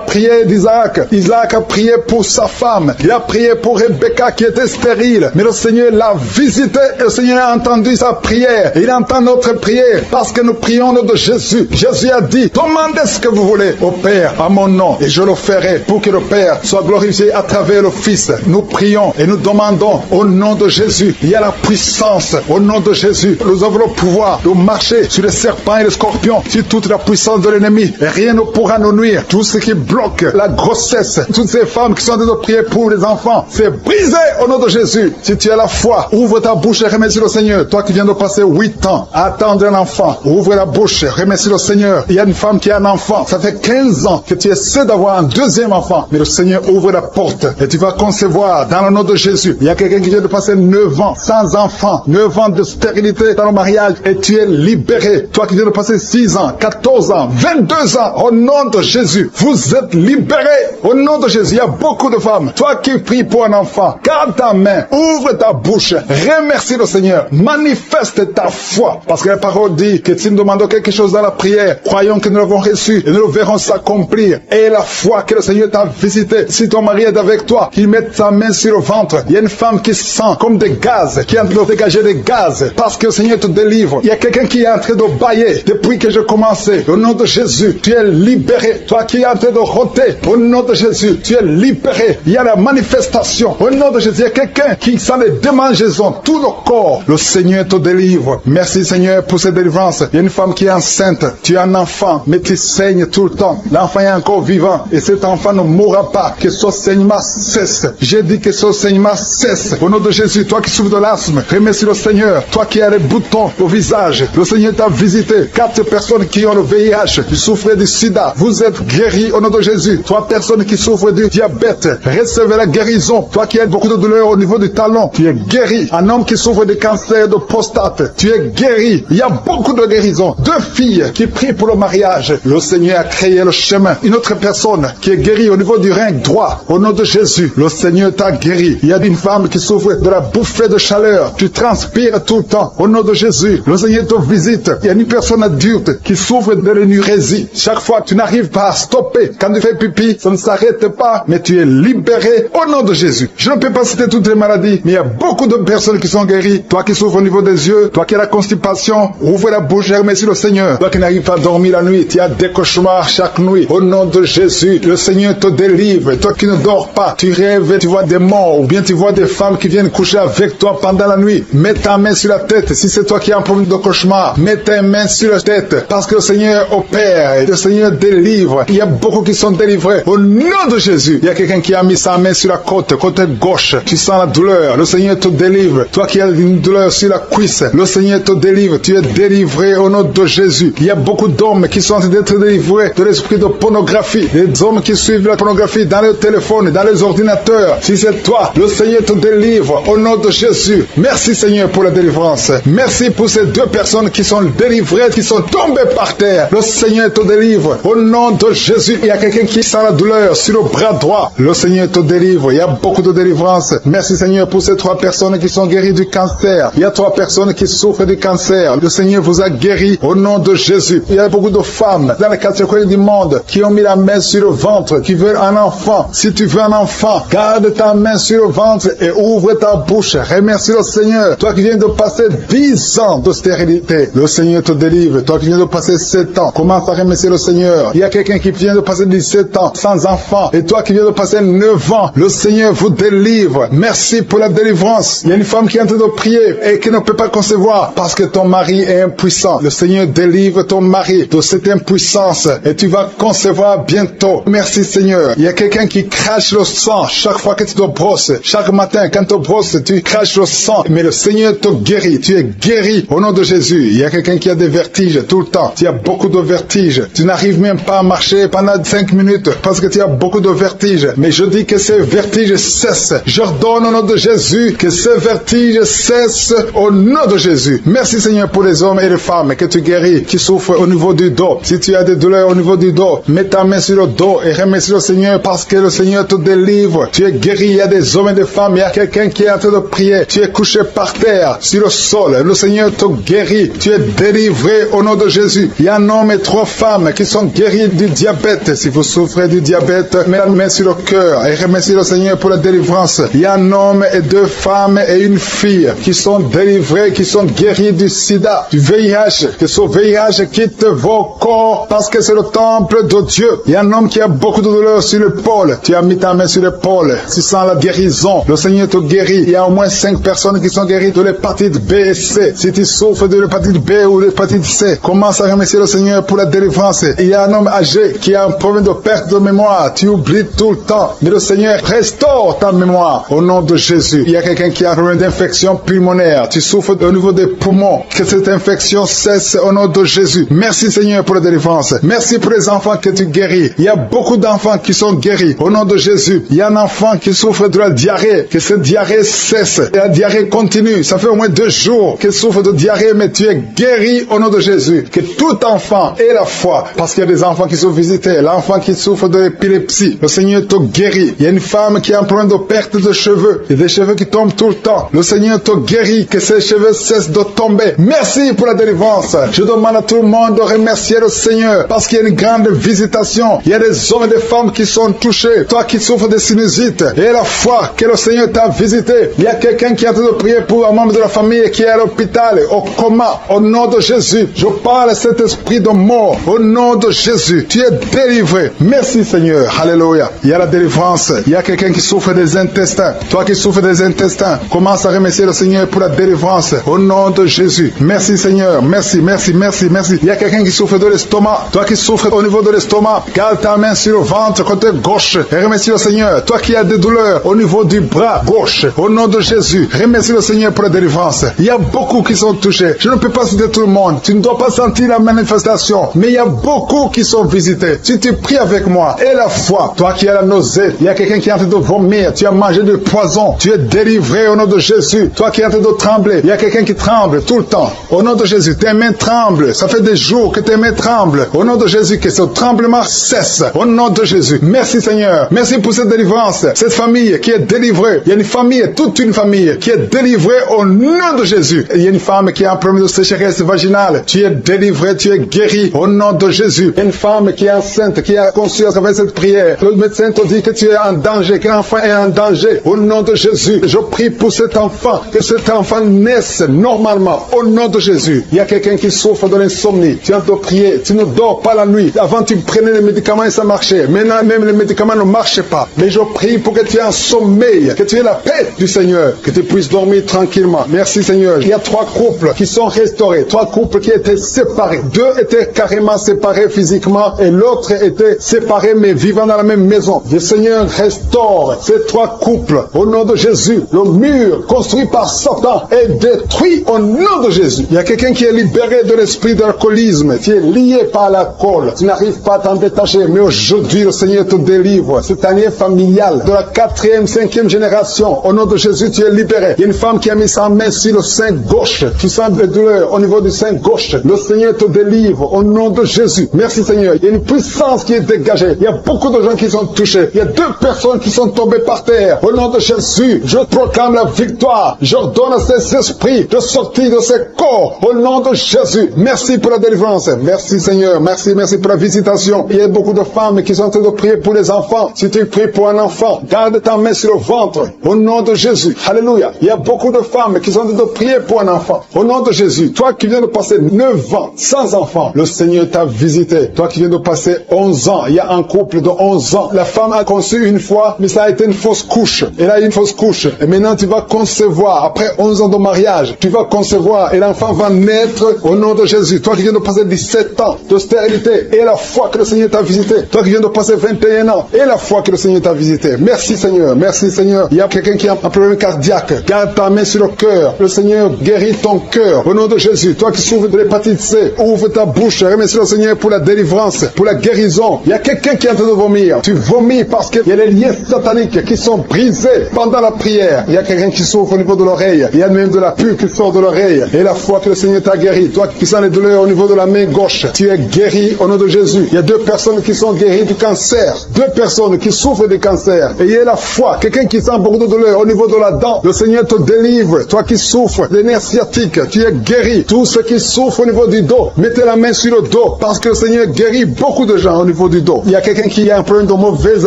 prière d'Isaac. Isaac a prié pour sa femme. Il a prié pour Rebecca qui était stérile. Mais le Seigneur l'a visité et le Seigneur a entendu sa prière. Et il entend notre prière parce que nous prions au nom de Jésus. Jésus a dit, demandez ce que vous voulez au Père à mon nom et je le ferai pour que le Père soit glorifié à travers le Fils. Nous prions et nous demandons au nom de Jésus. Il y a la puissance au nom de Jésus. Nous avons le pouvoir de marcher sur les serpents et les scorpions, sur toute la puissance de l'ennemi. Et rien ne pourra nous nuire. Tout ce qui bloque la grossesse, toutes ces femmes qui sont en train de prier pour les enfants, c'est brisé au nom de Jésus. Si tu as la foi, ouvre ta bouche et remercie le Seigneur. Toi qui viens de passer 8 ans à attendre un enfant, ouvre la bouche, remercie le Seigneur. Il y a une femme qui a un enfant, ça fait 15 ans que tu essaies d'avoir un deuxième enfant, mais le Seigneur ouvre la porte et tu vas concevoir dans le nom de Jésus. Il y a quelqu'un qui vient de passer 9 ans sans enfant, 9 ans de stérilité dans le mariage et tu es libéré. Toi qui viens de passer 6 ans, 14 ans, 22 ans, au nom de Jésus, vous êtes libérés Au nom de Jésus, il y a beaucoup de femmes. Toi qui pries pour un enfant, garde ta main, ouvre ta bouche, remercie le Seigneur, manifeste ta foi. Parce que la parole dit que si nous demandons quelque chose dans la prière, croyons que nous l'avons reçu et nous le verrons s'accomplir. Et la foi que le Seigneur t'a visité, si ton mari est avec toi, qu'il mette sa main sur le ventre. Il y a une femme qui sent comme des gaz, qui est en train de dégager des gaz, parce que le Seigneur te délivre. Il y a quelqu'un qui est en train de bailler depuis que j'ai commencé. Au nom de Jésus, tu es libéré. Toi qui es en train de rôter, au nom de Jésus, tu es libéré. Il y a la manifestation. Au nom de Jésus, il y a quelqu'un qui sent les démangeaisons, tout le corps. Le Seigneur te délivre. Merci Seigneur pour cette délivrance. Il y a une femme qui est enceinte. Tu es un enfant, mais tu saignes tout le temps. L'enfant est encore vivant et cet enfant ne mourra pas. Que ce saignement cesse. J'ai dit que ce saignement cesse. Au nom de Jésus, toi qui souffres de l'asthme, remercie le Seigneur. Toi qui as les boutons au visage, le Seigneur t'a visité. 4 personnes qui ont le VIH, qui souffrent du sida, vous êtes guéris au nom de Jésus. 3 personnes qui souffrent du diabète, recevez la guérison. Toi qui as beaucoup de douleurs au niveau du talon, tu es guéri. Un homme qui souffre de cancer de prostate, tu es guéri. Il y a beaucoup de guérisons. 2 filles qui prient pour le mariage, le Seigneur a créé le chemin. Une autre personne qui est guérie au niveau du rein droit, au nom de Jésus, le Seigneur t'a guéri. Il y a une femme qui souffre de la bouffée de chaleur, tu transpires tout le temps, au nom de Jésus, le Seigneur te visite. Il y a une personne adulte qui souffre de l'énurésie. Chaque fois tu n'arrives pas à stopper, quand tu fais pipi, ça ne s'arrête pas, mais tu es libéré au nom de Jésus. Je ne peux pas citer toutes les maladies, mais il y a beaucoup de personnes qui sont guéries. Toi qui souffres au niveau des yeux, toi qui as la constipation, ouvre la bouche et remercie le Seigneur. Toi qui n'arrives pas à dormir la nuit, tu as des cauchemars chaque nuit. Au nom de Jésus, le Seigneur te délivre. Toi qui ne dors pas, tu rêves, tu vois des morts, ou bien tu vois des femmes qui viennent coucher avec toi pendant la nuit. Mets ta main sur la tête. Si c'est toi qui as un problème de cauchemar, mets ta main sur la tête, parce que le Seigneur opère, et le Seigneur délivre. Il y a beaucoup qui sont délivrés. Au nom de Jésus, il y a quelqu'un qui a mis sa main sur la côte gauche. Tu sens la douleur. Le Seigneur te délivre. Toi qui as une douleur sur la cuisse, le Seigneur te délivre. Tu es délivré au nom de Jésus. Il y a beaucoup d'hommes qui sont en train d'être délivrés de l'esprit de pornographie. Les hommes qui suivent la pornographie dans les téléphones, dans les ordinateurs. Si c'est toi, le Seigneur te délivre au nom de Jésus. Merci Seigneur pour la délivrance. Merci pour ces 2 personnes qui sont délivrées, qui sont tombées par terre. Le Seigneur te délivre au nom de Jésus. Il y a quelqu'un qui sent la douleur sur le bras droit. Le Seigneur te délivre. Il y a beaucoup de délivrance. Merci Seigneur pour ces 3 personnes qui sont guéries du cancer. Il y a 3 personnes qui souffrent du cancer. Le Seigneur vous a guéri au nom de Jésus. Il y a beaucoup de femmes dans les 4 coins du monde qui ont mis la main sur le ventre, qui veulent un enfant. Si tu veux un enfant, garde ta main sur le ventre et ouvre ta bouche. Remercie le Seigneur. Toi qui viens de passer 10 ans de stérilité, le Seigneur te délivre. Toi qui viens de passer 7 ans, commence à remercier le Seigneur. Il y a quelqu'un qui vient de passer 17 ans sans enfant, et toi qui viens de passer 9 ans, le Seigneur vous délivre. Merci pour la délivrance. Il y a une femme qui est en train de prier et qui ne peut pas concevoir parce que ton mari est impuissant. Le Seigneur délivre ton mari de cette impuissance et tu vas concevoir bientôt. Merci Seigneur. Il y a quelqu'un qui crache le sang chaque fois que tu te brosses. Chaque matin quand tu te brosses, tu craches le sang, mais le Seigneur te guérit. Tu es guéri au nom de Jésus. Il y a quelqu'un qui a des vertiges tout le temps. Tu as beaucoup de vertiges. Tu n'arrives même pas à marcher pendant 5 minutes parce que tu as beaucoup de vertiges. Mais je dis que ces vertiges cessent. J'ordonne au nom de Jésus que ces vertiges cessent au nom de Jésus. Merci Seigneur pour les hommes et les femmes que tu guéris, qui souffrent au niveau du dos. Si tu as des douleurs au niveau du dos, mets ta main sur le dos et remercie le Seigneur parce que le Seigneur te délivre. Tu es guéri. Il y a des hommes et des femmes. Il y a quelqu'un qui est en train de prier. Tu es couché par terre, sur le sol. Le Seigneur te guérit. Tu es délivré au nom de Jésus. Il y a un homme et 3 femmes qui sont guéris du diabète. Si vous souffrez du diabète, mets la main sur le cœur et remercie le Seigneur pour la délivrance. Il y a un homme et 2 femmes et une fille qui sont délivrés, qui sont guéris du sida, du VIH. Que ce VIH quitte vos corps parce que c'est le temple de Dieu. Il y a un homme qui a beaucoup de douleur sur l'épaule. Tu as mis ta main sur l'épaule. Tu sens la guérison. Le Seigneur te guérit. Il y a au moins 5 personnes qui sont guéries de l'hépatite B et C. Si tu souffres de l'hépatite B ou de l'hépatite C, commence à remercier le Seigneur pour la délivrance. Il y a un homme âgé qui a un problème de perte de mémoire. Tu oublies tout le temps. Mais le Seigneur restaure ta mémoire au nom de Jésus. Il y a quelqu'un qui a un problème d'infection pulmonaire. Tu souffres au niveau des poumons. Que cette infection cesse au nom de Jésus. Merci Seigneur pour la délivrance. Merci pour les enfants que tu guéris. Il y a beaucoup d'enfants qui sont guéris au nom de Jésus. Il y a un enfant qui souffre de la diarrhée. Que cette diarrhée cesse. Et la diarrhée continue. Ça fait au moins 2 jours qu'il souffre de diarrhée, mais tu es guéri au nom de Jésus. Que tout enfant ait la foi. Parce qu'il y a des enfants qui sont visités. L'enfant qui souffre de d'épilepsie. Le Seigneur te guérit. Il y a une femme qui a un problème de perte de cheveux. Il y a des cheveux qui tombent tout le temps. Le Seigneur te guérit, que ces cheveux cessent de tomber. Merci pour la délivrance. Je demande à tout le monde de remercier le Seigneur parce qu'il y a une grande visitation. Il y a des hommes et des femmes qui sont touchés. Toi qui souffres de sinusite et la foi que le Seigneur t'a visité. Il y a quelqu'un qui est en train de prier pour un membre de la famille qui est à l'hôpital, au coma. Au nom de Jésus, je parle à cet esprit de mort. Au nom de Jésus, tu es délivré. Merci Seigneur. Alléluia. Il y a la délivrance. Il y a quelqu'un qui souffre des intestins. Toi qui souffres des intestins, commence à remercier le Seigneur pour la délivrance. Au nom de Jésus. Merci Seigneur. Merci, merci, merci, merci. Il y a quelqu'un qui souffre de l'estomac. Toi qui souffres au niveau de l'estomac, garde ta main sur le ventre côté gauche et remercie le Seigneur. Toi qui as des douleurs au niveau du bras gauche, au nom de Jésus, remercie le Seigneur pour la délivrance. Il y a beaucoup qui sont touchés. Je ne peux pas citer tout le monde. Tu ne dois pas sentir la manifestation, mais il y a beaucoup qui sont visités. Si tu pries avec moi et la foi, toi qui as la nausée, il y a quelqu'un qui est en train de vomir, tu as mangé du poison, tu es délivré au nom de Jésus. Toi qui es en train de trembler, il y a quelqu'un qui tremble tout le temps. Au nom de Jésus, tes mains tremblent. Ça fait des jours que tes mains tremblent. Au nom de Jésus, que ce tremblement cesse. Au nom de Jésus. Merci Seigneur. Merci pour cette délivrance. Cette famille qui est délivrée. Il y a une famille, toute une famille qui est délivrée au nom de Jésus. Il y a une femme qui a un problème de sécheresse vaginale. Tu es délivré, tu es guéri au nom de Jésus. Une femme qui est enceinte, qui a conçu à travers cette prière. Le médecin te dit que tu es en danger, que l'enfant est en danger. Au nom de Jésus, je prie pour cet enfant, que cet enfant naisse normalement. Au nom de Jésus. Il y a quelqu'un qui souffre de l'insomnie. Tu as de prier, tu ne dors pas la nuit. Avant, tu prenais les médicaments et ça marchait. Maintenant, même les médicaments ne marchent pas. Mais je prie pour que tu aies un sommeil, que tu aies la paix du Seigneur, que tu puisses dormir tranquillement. Merci Seigneur. Il y a 3 couples qui sont restaurés, 3 couples qui étaient séparés. 2 étaient carrément séparés physiquement et l'autre était séparé mais vivant dans la même maison. Le Seigneur restaure ces 3 couples au nom de Jésus. Le mur construit par Satan est détruit au nom de Jésus. Il y a quelqu'un qui est libéré de l'esprit d'alcoolisme. Tu es lié par l'alcool. Tu n'arrives pas à t'en détacher. Mais aujourd'hui, le Seigneur te délivre. Cette année familiale de la 4e, 5e génération. Au nom de Jésus, tu es libéré. Il y a une femme qui a mis sa main sur le sein gauche. Tu sens des douleurs au niveau du sein gauche. Le Seigneur te délivre au nom de Jésus. Merci Seigneur. Il y a une puissance qui est dégagée. Il y a beaucoup de gens qui sont touchés. Il y a 2 personnes qui sont tombées par terre. Au nom de Jésus, je proclame la victoire. J'ordonne à ces esprits de sortir de ces corps. Au nom de Jésus. Merci pour la délivrance. Merci Seigneur. Merci, merci pour la visitation. Il y a beaucoup de femmes qui sont en train de prier pour les enfants. Si tu pries pour un enfant, garde ta main sur le ventre. Au nom de Jésus. Alléluia. Il y a beaucoup de femmes qui sont en train de prier pour un enfant. Au nom de Jésus. Toi qui viens de passer 9 ans sans enfant, le Seigneur t'a visité. Toi qui viens de passer 11 ans, il y a un couple de 11 ans. La femme a conçu une fois, mais ça a été une fausse couche. Elle a eu une fausse couche. Et maintenant tu vas concevoir. Après 11 ans de mariage, tu vas concevoir et l'enfant va naître au nom de Jésus. Toi qui viens de passer 17 ans de stérilité et la foi que le Seigneur t'a visité. Toi qui viens de passer 21 ans et la foi que le Seigneur t'a visité. Merci Seigneur. Merci Seigneur. Il y a quelqu'un qui a un problème cardiaque. Garde ta main sur le cœur. Le Seigneur guérit ton cœur au nom de Jésus. Toi qui souffres de l'hépatite C, ouvre ta bouche. Remercie le Seigneur pour la délivrance, pour la guérison. Il y a quelqu'un qui est en train de vomir. Tu vomis parce qu'il y a les liens sataniques qui sont brisés pendant la prière. Il y a quelqu'un qui souffre au niveau de l'oreille. Il y a même de la pus qui sort de l'oreille. Et la foi que le Seigneur t'a guéri. Toi qui sens les douleurs au niveau de la main gauche, tu es guéri au nom de Jésus. Il y a 2 personnes qui sont guéries du cancer. 2 personnes qui souffrent du cancer. Et il y a la foi. Quelqu'un qui sent beaucoup de douleur au niveau de la dent. Le Seigneur te délivre. Toi qui souffres des nerfs sciatiques, tu es guéri. Tous ceux qui souffrent au niveau du dos, mettez la main sur le dos parce que le Seigneur guérit beaucoup de gens au niveau du dos. Il y a quelqu'un qui a un problème de mauvaise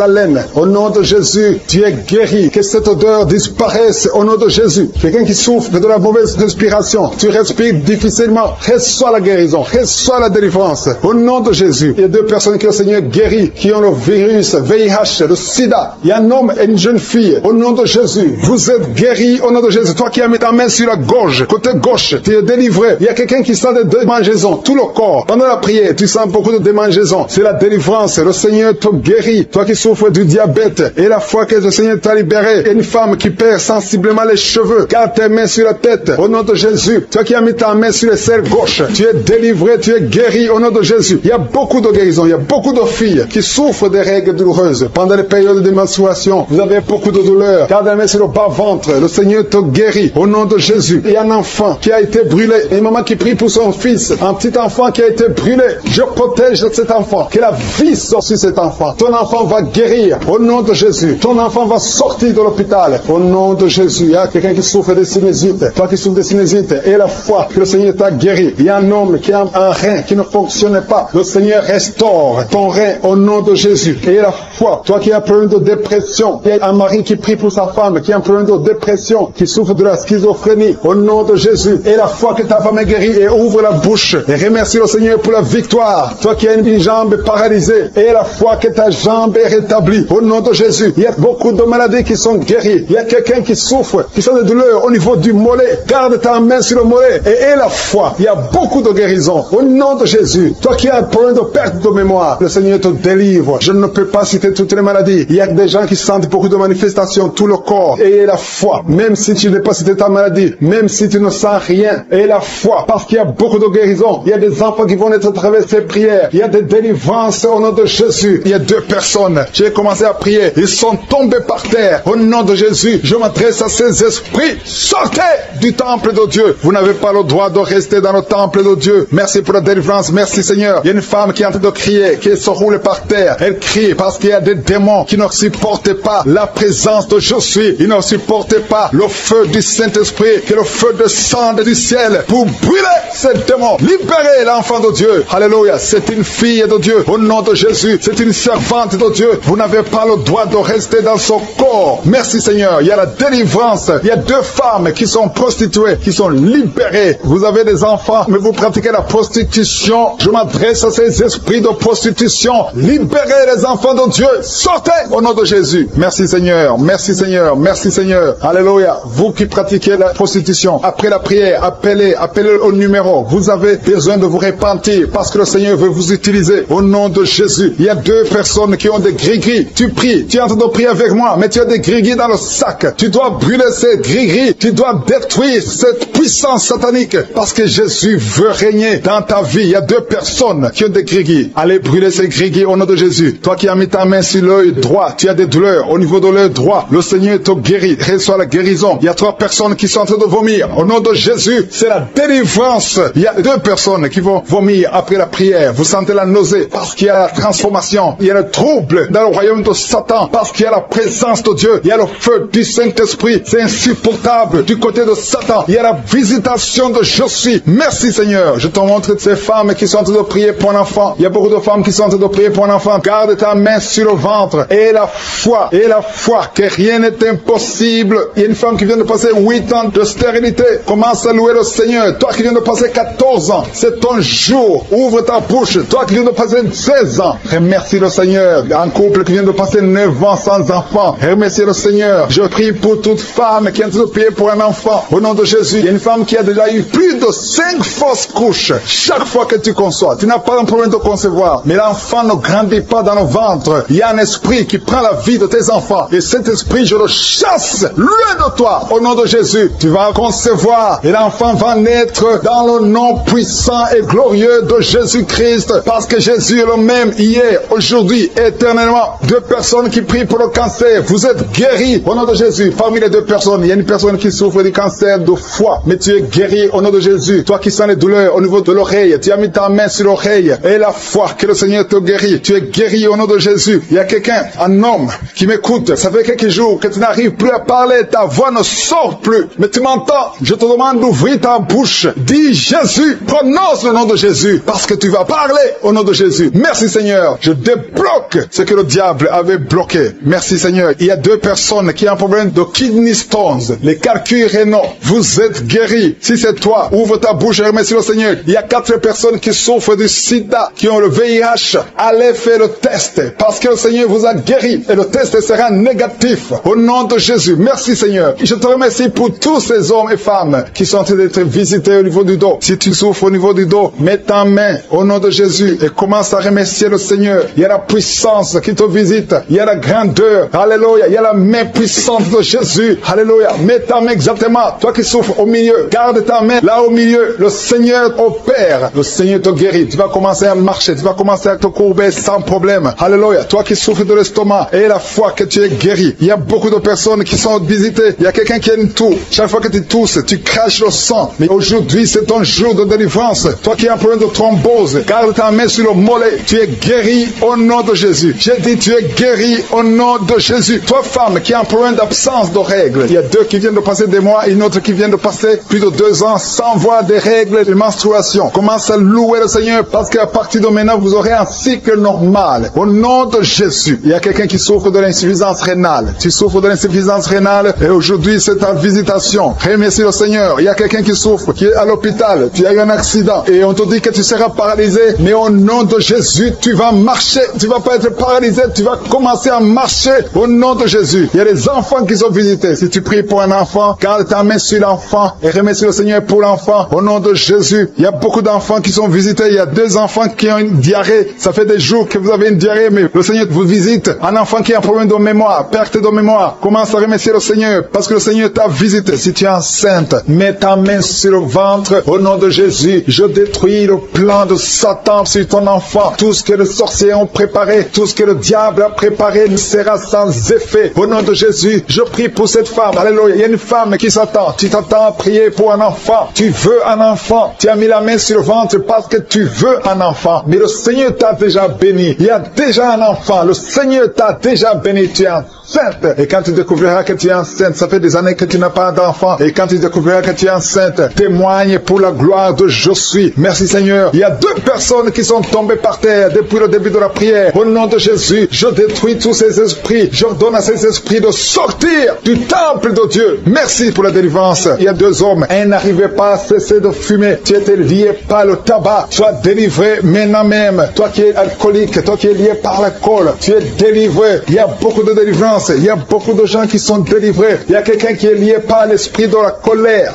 haleine. Au nom de Jésus, tu es guéri. Que cette odeur disparaisse au nom de Jésus. Quelqu'un qui souffre de la mauvaise respiration, tu respires difficilement, reçois la guérison, reçois la délivrance. Au nom de Jésus, il y a 2 personnes que le Seigneur guérit, qui ont le virus VIH, le sida. Il y a un homme et une jeune fille. Au nom de Jésus, vous êtes guéris au nom de Jésus. Toi qui as mis ta main sur la gorge, côté gauche, tu es délivré. Il y a quelqu'un qui sent des démangeaisons, tout le corps. Pendant la prière, tu sens beaucoup de démangeaisons. C'est la délivrance. Le Seigneur te guérit. Toi qui souffres du diabète, et la fois que le Seigneur t'a libéré, et une femme qui perd sensiblement les cheveux, garde tes mains sur la tête. Au nom de Jésus, toi qui as mis ta main sur le cerveau gauche, tu es délivré, tu es guéri au nom de Jésus. Il y a beaucoup de guérisons. Il y a beaucoup de filles qui souffrent des règles douloureuses. Pendant les périodes de menstruation, vous avez beaucoup de douleurs. Garde la main sur le bas-ventre. Le Seigneur te guérit au nom de Jésus. Il y a un enfant qui a été brûlé. Et une maman qui prie pour son fils. Un petit enfant qui a été brûlé. Je protège cet enfant. Que la vie sorte sur cet enfant. enfant. Ton enfant va guérir au nom de Jésus. Ton enfant va sortir de l'hôpital au nom de Jésus. Il y a quelqu'un qui souffre de sinusite. Toi qui souffres de sinusite, et la foi que le Seigneur t'a guéri. Il y a un homme qui a un rein qui ne fonctionne pas. Le Seigneur restaure ton rein au nom de Jésus. Et la foi, toi qui as un problème de dépression, il y a un mari qui prie pour sa femme, qui a un problème de dépression, qui souffre de la schizophrénie, au nom de Jésus. Et la foi que ta femme est guérie, et ouvre la bouche et remercie le Seigneur pour la victoire. Toi qui as une jambe paralysée, et la foi que ta jambe est rétablie, au nom de Jésus. Il y a beaucoup de maladies qui sont guéries. Il y a quelqu'un qui souffre, qui sent des douleurs au niveau du mollet. Garde ta main sur le mollet et aie la foi. Il y a beaucoup de guérisons au nom de Jésus. Toi qui as un problème de perte de mémoire, le Seigneur te délivre. Je ne peux pas citer toutes les maladies. Il y a des gens qui sentent beaucoup de manifestations, tout le corps. Et aie la foi. Même si tu n'es pas cité ta maladie, même si tu ne sens rien, aie la foi. Parce qu'il y a beaucoup de guérisons. Il y a des enfants qui vont être à travers ces prières. Il y a des délivrances au nom de Jésus. Il y a 2 personnes. J'ai commencé à prier. Ils sont tombés par terre. Au nom de Jésus, je m'adresse à ces esprits. Sortez du temple de Dieu. Vous n'avez pas le droit de rester dans le temple de Dieu. Merci pour la délivrance. Merci Seigneur. Il y a une femme qui est en train de crier, qui se roule par terre. Elle crie parce qu'il y a des démons qui ne supportent pas la présence de Je suis. Ils ne supportent pas le feu du Saint-Esprit, qui est le feu de sang du ciel pour brûler ces démons. Libérez l'enfant de Dieu. Alléluia. C'est une fille de Dieu. Au nom de Jésus. C'est une servante de Dieu. Vous n'avez pas le droit de rester dans son corps. Merci Seigneur. Il y a la délivrance. Il y a 2 femmes qui sont prostituées, qui sont libérées. Vous avez des enfants, mais vous pratiquez la prostitution. Je m'adresse à ces esprits de prostitution. Libérez les enfants de Dieu. Sortez au nom de Jésus. Merci Seigneur. Merci Seigneur. Merci Seigneur. Alléluia. Vous qui pratiquez la prostitution, après la prière, appelez au numéro. Vous avez besoin de vous repentir parce que le Seigneur veut vous utiliser au nom de Jésus. Il y a 2 personnes qui ont des gris-gris. Tu pries. Tu es en train de prier avec moi, mais tu as des gris-gris dans le sac. Tu dois brûler ces gris-gris. Tu dois détruire cette puissance satanique parce que Jésus veut régner dans ta vie. Il y a 2 personnes qui ont des gris-gris. Allez brûler ces gris-gris au nom de Jésus. Toi qui as mis ta main sur l'œil droit, tu as des douleurs au niveau de l'œil droit. Le Seigneur te guérit. Reçois la guérison. Il y a 3 personnes qui sont en train de vomir. Au nom de Jésus, c'est la délivrance. Il y a 2 personnes qui vont vomir après la prière. Vous sentez la nausée parce qu'il y a la transformation. Il y a le trouble dans le royaume de Satan parce qu'il y a la présence de Dieu. Il y a le feu du Saint-Esprit. C'est insupportable du côté de Satan. Il y a la visitation de Je suis. Merci Seigneur. Je te montre ces femmes qui sont en train de prier pour un enfant. Il y a beaucoup de femmes qui sont en train de prier pour un enfant. Garde ta main sur le ventre. Et la foi que rien n'est impossible. Il y a une femme qui vient de passer 8 ans de stérilité. Commence à louer le Seigneur. Toi qui viens de passer 14 ans, c'est ton jour. Ouvre ta bouche. Toi qui viens de passer 16 ans, remercie le Seigneur. Un couple qui vient de passer 9 ans sans enfant, remercie le Seigneur. Je prie pour toute femme qui est en train de prier pour un enfant. Au nom de Jésus, il y a une femme qui a déjà eu plus de 5 fausses couches. Chaque fois que tu conçois, tu n'as pas un problème de concevoir, mais l'enfant ne grandit pas dans le ventre. Il y a un esprit qui prend la vie de tes enfants. Et cet esprit, je le chasse loin de toi. Au nom de Jésus, tu vas concevoir et l'enfant va naître dans le nom puissant et glorieux de Jésus-Christ. Parce que Jésus est le même hier, aujourd'hui, éternellement. 2 personnes qui prient pour le cancer. Vous êtes guéris au nom de Jésus. Parmi les 2 personnes, il y a une personne qui souffre du cancer de foie, mais tu es guéri au nom de Jésus. Toi qui sens les douleurs au niveau de l'oreille, tu as mis ta main sur l'oreille et la foi que le Seigneur te guérit. Tu es guéri au nom de Jésus. Il y a quelqu'un, un homme qui m'écoute. Ça fait quelques jours que tu n'arrives plus à parler, ta voix ne sort plus. Mais tu m'entends. Je te demande d'ouvrir ta bouche. Dis Jésus, prononce le nom de Jésus parce que tu vas parler au nom de Jésus. Merci Seigneur. Je débloque ce que le diable avait bloqué. Merci Seigneur. Il y a 2 personnes qui ont un problème de kidney stones, les calculs rénaux. Vous êtes guéris. Si c'est toi, ouvre ta bouche et remercie le Seigneur. Il y a 4 personnes qui souffrent du sida, qui ont le VIH. Allez faire le test parce que le Seigneur vous a guéri et le test sera négatif. Au nom de Jésus. Merci Seigneur. Je te remercie pour tous ces hommes et femmes qui sont en train d'être visités au niveau du dos. Si tu souffres au niveau du dos, mets ta main au nom de Jésus et commence à remercier le Seigneur. Il y a la puissance qui te visite. Il y a la grandeur. Alléluia. Il y a la main puissante de Jésus. Alléluia. Mets ta main exactement. Toi qui souffres au milieu, garde ta main là au milieu. Le Seigneur opère. Le Seigneur te guérit. Tu vas commencer à marcher. Tu vas commencer à te courber sans problème. Alléluia. Toi qui souffres de l'estomac, et la foi que tu es guéri. Il y a beaucoup de personnes qui sont visitées. Il y a quelqu'un qui a une toux. Chaque fois que tu tousses, tu craches le sang. Mais aujourd'hui, c'est ton jour de délivrance. Toi qui as un problème de thrombose, garde ta main sur le mollet. Tu es guéri au nom de Jésus. J'ai dit, tu es guéri au nom de Jésus. Toi, femme, qui a un problème d'absence de règles. Il y a 2 qui viennent de passer des mois, une autre qui vient de passer plus de 2 ans sans voir des règles de menstruation. Commence à louer le Seigneur parce qu'à partir de maintenant, vous aurez un cycle normal. Au nom de Jésus. Il y a quelqu'un qui souffre de l'insuffisance rénale. Tu souffres de l'insuffisance rénale et aujourd'hui, c'est ta visitation. Remercie le Seigneur. Il y a quelqu'un qui souffre, qui est à l'hôpital. Tu as eu un accident et on te dit que tu seras paralysé. Mais au nom de Jésus, tu vas marcher. Tu vas pas être paralysé. Tu vas commencer à marcher au nom de Jésus. Il y a des enfants qui sont visités. Si tu pries pour un enfant, garde ta main sur l'enfant et remercie le Seigneur pour l'enfant. Au nom de Jésus, il y a beaucoup d'enfants qui sont visités. Il y a 2 enfants qui ont une diarrhée. Ça fait des jours que vous avez une diarrhée, mais le Seigneur vous visite. Un enfant qui a un problème de mémoire, perte de mémoire, commence à remercier le Seigneur parce que le Seigneur t'a visité. Si tu es enceinte, mets ta main sur le ventre. Au nom de Jésus, je détruis le plan de Satan sur ton enfant. Tout ce que les sorciers ont préparé, tout ce que le diable a préparé ne sera sans effet. Au nom de Jésus, je prie pour cette femme. Alléluia. Il y a une femme qui s'attend. Tu t'attends à prier pour un enfant. Tu veux un enfant. Tu as mis la main sur le ventre parce que tu veux un enfant. Mais le Seigneur t'a déjà béni. Il y a déjà un enfant. Le Seigneur t'a déjà béni. Tu es enceinte. Et quand tu découvriras que tu es enceinte, ça fait des années que tu n'as pas d'enfant. Et quand tu découvriras que tu es enceinte, témoigne pour la gloire de Je suis. Merci Seigneur. Il y a 2 personnes qui sont tombées par terre depuis le début de la prière. Au nom de Jésus, je détruis tous ces esprits. J'ordonne à ces esprits de sortir du temple de Dieu. Merci pour la délivrance. Il y a 2 hommes. Un n'arrivait pas à cesser de fumer. Tu étais lié par le tabac. Sois délivré maintenant même. Toi qui es alcoolique, toi qui es lié par l'alcool, tu es délivré. Il y a beaucoup de délivrance. Il y a beaucoup de gens qui sont délivrés. Il y a quelqu'un qui est lié par l'esprit de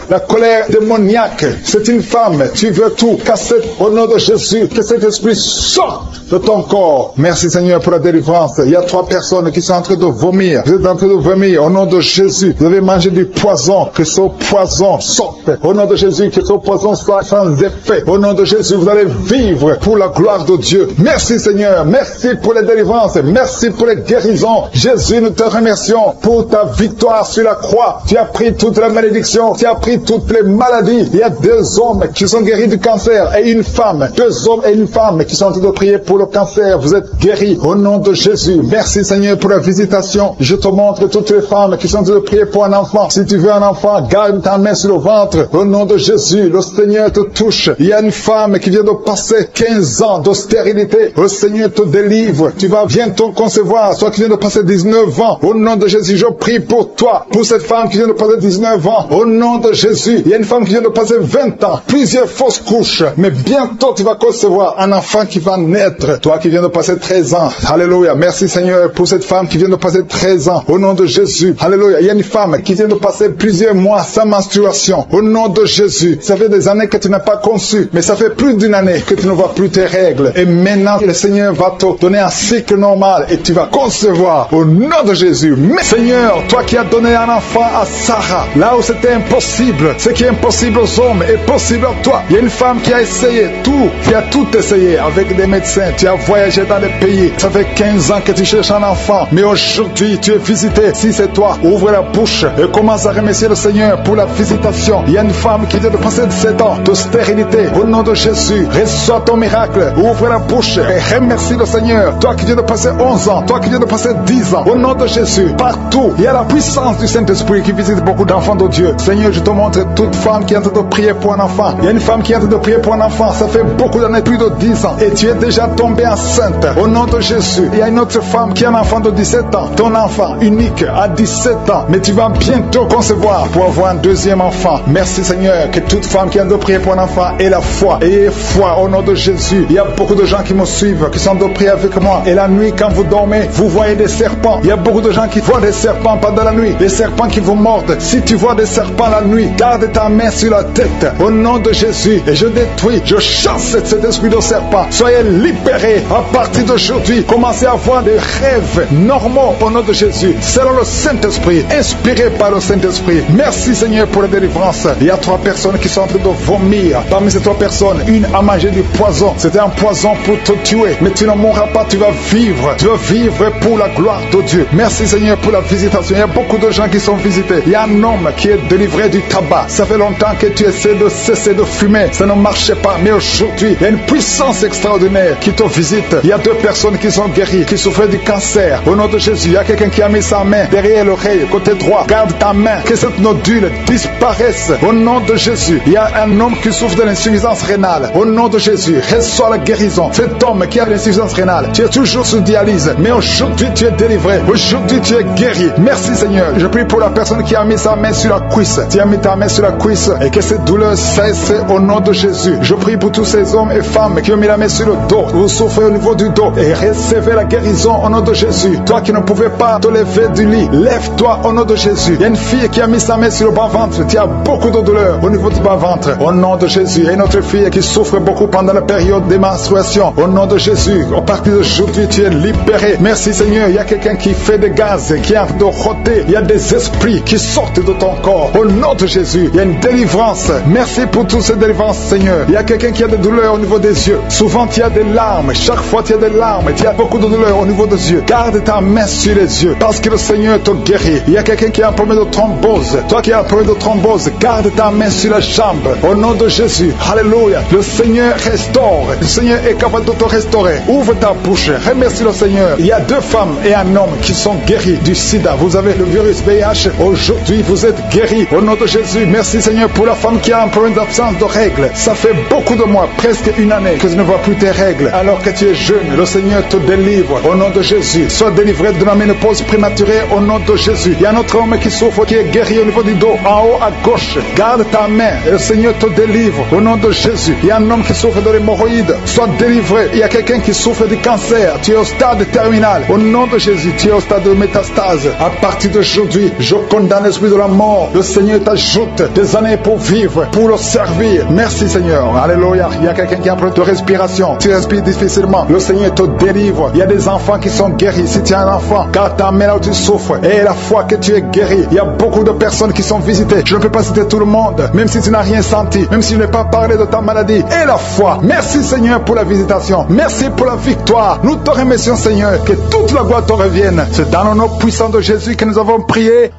la colère démoniaque. C'est une femme. Tu veux tout casser au nom de Jésus. Que cet esprit sorte de ton corps. Merci Seigneur pour la délivrance. Il y a 3 personnes qui sont en train de vomir. Vous êtes en train de vomir au nom de Jésus. Vous avez mangé du poison. Que ce poison sorte. Au nom de Jésus, que ce poison soit sans effet. Au nom de Jésus, vous allez vivre pour la gloire de Dieu. Merci Seigneur. Merci pour les délivrances. Merci pour les guérisons. Jésus, nous te remercions pour ta victoire sur la croix. Tu as pris toute la malédiction. Tu as pris toutes les maladies. Il y a 2 hommes qui sont guéris du cancer et une femme. 2 hommes et une femme qui sont en train de prier pour le cancer. Vous êtes guéris au nom de Jésus. Merci Seigneur pour la visitation. Je te montre toutes les femmes qui sont en train de prier pour un enfant. Si tu veux un enfant, garde ta main sur le ventre. Au nom de Jésus, le Seigneur te touche. Il y a une femme qui vient de passer 15 ans de stérilité. Le Seigneur te délivre. Tu vas bientôt concevoir. Toi qui viens de passer 19 ans. Au nom de Jésus, je prie pour toi. Pour cette femme qui vient de passer 19 ans. Au nom de Jésus, il y a une femme qui vient de passer 20 ans. Plusieurs fausses couches. Mais bientôt tu vas concevoir un enfant qui va naître. Toi qui viens de passer 13 ans. Alléluia. Merci Seigneur pour cette femme qui vient de passer 13 ans. Au nom de Jésus. Alléluia. Il y a une femme qui vient de passer plusieurs mois sans menstruation. Au nom de Jésus. Ça fait des années que tu n'as pas conçu. Mais ça fait plus d'une année que tu ne vois plus tes règles. Et maintenant, le Seigneur va te donner un cycle normal. Et tu vas concevoir. Au nom de Jésus. Mais Seigneur, toi qui as donné un enfant à Sarah, là où c'était impossible, ce qui est impossible aux hommes est possible à toi. Il y a une femme qui a essayé tout, qui a tout essayé avec des médecins. Tu as voyagé dans des pays. Ça fait 15 ans que tu cherches un enfant. Mais aujourd'hui, tu es visité. Si c'est toi, ouvre la bouche et commence à remercier le Seigneur pour la visitation. Il y a une femme qui vient de passer 7 ans de stérilité. Au nom de Jésus, reçois ton miracle. Ouvre la bouche et remercie le Seigneur. Toi qui viens de passer 11 ans, toi qui viens de passer 10 ans. Au nom de Jésus, partout, il y a la puissance du Saint-Esprit qui visite beaucoup d'enfants de Dieu. Seigneur, je te montre toute femme qui est en train de prier pour un enfant. Il y a une femme qui est en train de prier pour un enfant. Ça fait beaucoup d'années, plus de 10 ans. Et tu es déjà tombée enceinte. Au nom de Jésus, il y a une autre femme qui a un enfant de 17 ans. Ton enfant unique à 17 ans. Mais tu vas bientôt concevoir pour avoir un 2e enfant. Merci Seigneur, que toute femme qui est en train de prier pour un enfant ait la foi. Ayez foi au nom de Jésus. Il y a beaucoup de gens qui me suivent, qui sont en train de prier avec moi. Et la nuit, quand vous dormez, vous voyez des serpents. Il y a beaucoup de gens qui voient des serpents pendant la nuit. Des serpents qui vous mordent. Si tu vois des serpents la nuit, garde ta main sur la tête. Au nom de Jésus. Et je détruis, je chasse cet esprit de serpent. Soyez libérés à partir d'aujourd'hui. Commencez à avoir des rêves normaux au nom de Jésus. Selon le Saint-Esprit. Inspiré par le Saint-Esprit. Merci Seigneur pour la délivrance. Il y a 3 personnes qui sont en train de vomir. Parmi ces 3 personnes, une a mangé du poison. C'était un poison pour te tuer. Mais tu ne mourras pas, tu vas vivre. Tu vas vivre pour la gloire de Dieu. Merci Seigneur pour la visitation. Il y a beaucoup de gens qui sont visités. Il y a un homme qui est délivré du tabac. Ça fait longtemps que tu essaies de cesser de fumer. Ça ne marchait pas. Mais aujourd'hui, il y a une puissance extraordinaire qui te visite. Il y Il y a 2 personnes qui sont guéries, qui souffraient du cancer. Au nom de Jésus, il y a quelqu'un qui a mis sa main derrière l'oreille, côté droit. Garde ta main, que cette nodule disparaisse. Au nom de Jésus, il y a un homme qui souffre de l'insuffisance rénale. Au nom de Jésus, reçois la guérison. Cet homme qui a l'insuffisance rénale, tu es toujours sous dialyse, mais aujourd'hui tu es délivré. Aujourd'hui tu es guéri. Merci Seigneur. Je prie pour la personne qui a mis sa main sur la cuisse. Tu as mis ta main sur la cuisse et que cette douleur cesse au nom de Jésus. Je prie pour tous ces hommes et femmes qui ont mis la main sur le dos. Vous souffrez au niveau du dos et recevez la guérison au nom de Jésus. Toi qui ne pouvais pas te lever du lit, lève-toi au nom de Jésus. Il y a une fille qui a mis sa main sur le bas-ventre. Tu as beaucoup de douleur au niveau du bas-ventre. Au nom de Jésus. Il y a une autre fille qui souffre beaucoup pendant la période des menstruations. Au nom de Jésus. À partir d'aujourd'hui, tu es libéré. Merci Seigneur. Il y a quelqu'un qui fait des gaz, qui est en train de rôter. Il y a des esprits qui sortent de ton corps. Au nom de Jésus. Il y a une délivrance. Merci pour toutes ces délivrances, Seigneur. Il y a quelqu'un qui a des douleurs au niveau des yeux. Souvent, tu as des larmes. Chaque fois, tu as des larmes. Tu as beaucoup de douleurs au niveau des yeux. Garde ta main sur les yeux parce que le Seigneur te guérit. Il y a quelqu'un qui a un problème de thrombose. Toi qui as un problème de thrombose, garde ta main sur la jambe. Au nom de Jésus. Alléluia. Le Seigneur restaure. Le Seigneur est capable de te restaurer. Ouvre ta bouche. Remercie le Seigneur. Il y a 2 femmes et un homme qui sont guéris du sida. Vous avez le virus VIH. Aujourd'hui, vous êtes guéris. Au nom de Jésus. Merci Seigneur pour la femme qui a un problème d'absence de règles. Ça fait beaucoup de mois, presque une année, que tu ne vois plus tes règles. Alors que tu es jeune, le Seigneur te délivre. Au nom de Jésus. Sois délivré de la ménopause prématurée. Au nom de Jésus. Il y a un autre homme qui souffre, qui est guéri au niveau du dos, en haut à gauche. Garde ta main et le Seigneur te délivre. Au nom de Jésus. Il y a un homme qui souffre de l'hémorroïde. Sois délivré. Il y a quelqu'un qui souffre du cancer. Tu es au stade terminal. Au nom de Jésus, tu es au stade de métastase. À partir d'aujourd'hui, je condamne l'esprit de la mort. Le Seigneur t'ajoute des années pour vivre, pour le servir. Merci Seigneur. Alléluia. Il y a quelqu'un qui a un problème de respiration. Tu respires difficilement. Le Seigneur te délivre. Il y a des enfants qui sont guéris. Si tu as un enfant, garde ta main là où tu souffres. Et la foi que tu es guéri. Il y a beaucoup de personnes qui sont visitées. Je ne peux pas citer tout le monde. Même si tu n'as rien senti. Même si je n'ai pas parlé de ta maladie. Et la foi. Merci Seigneur pour la visitation. Merci pour la victoire. Nous te remercions Seigneur. Que toute la gloire te revienne. C'est dans le nom puissant de Jésus que nous avons prié.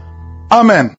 Amen.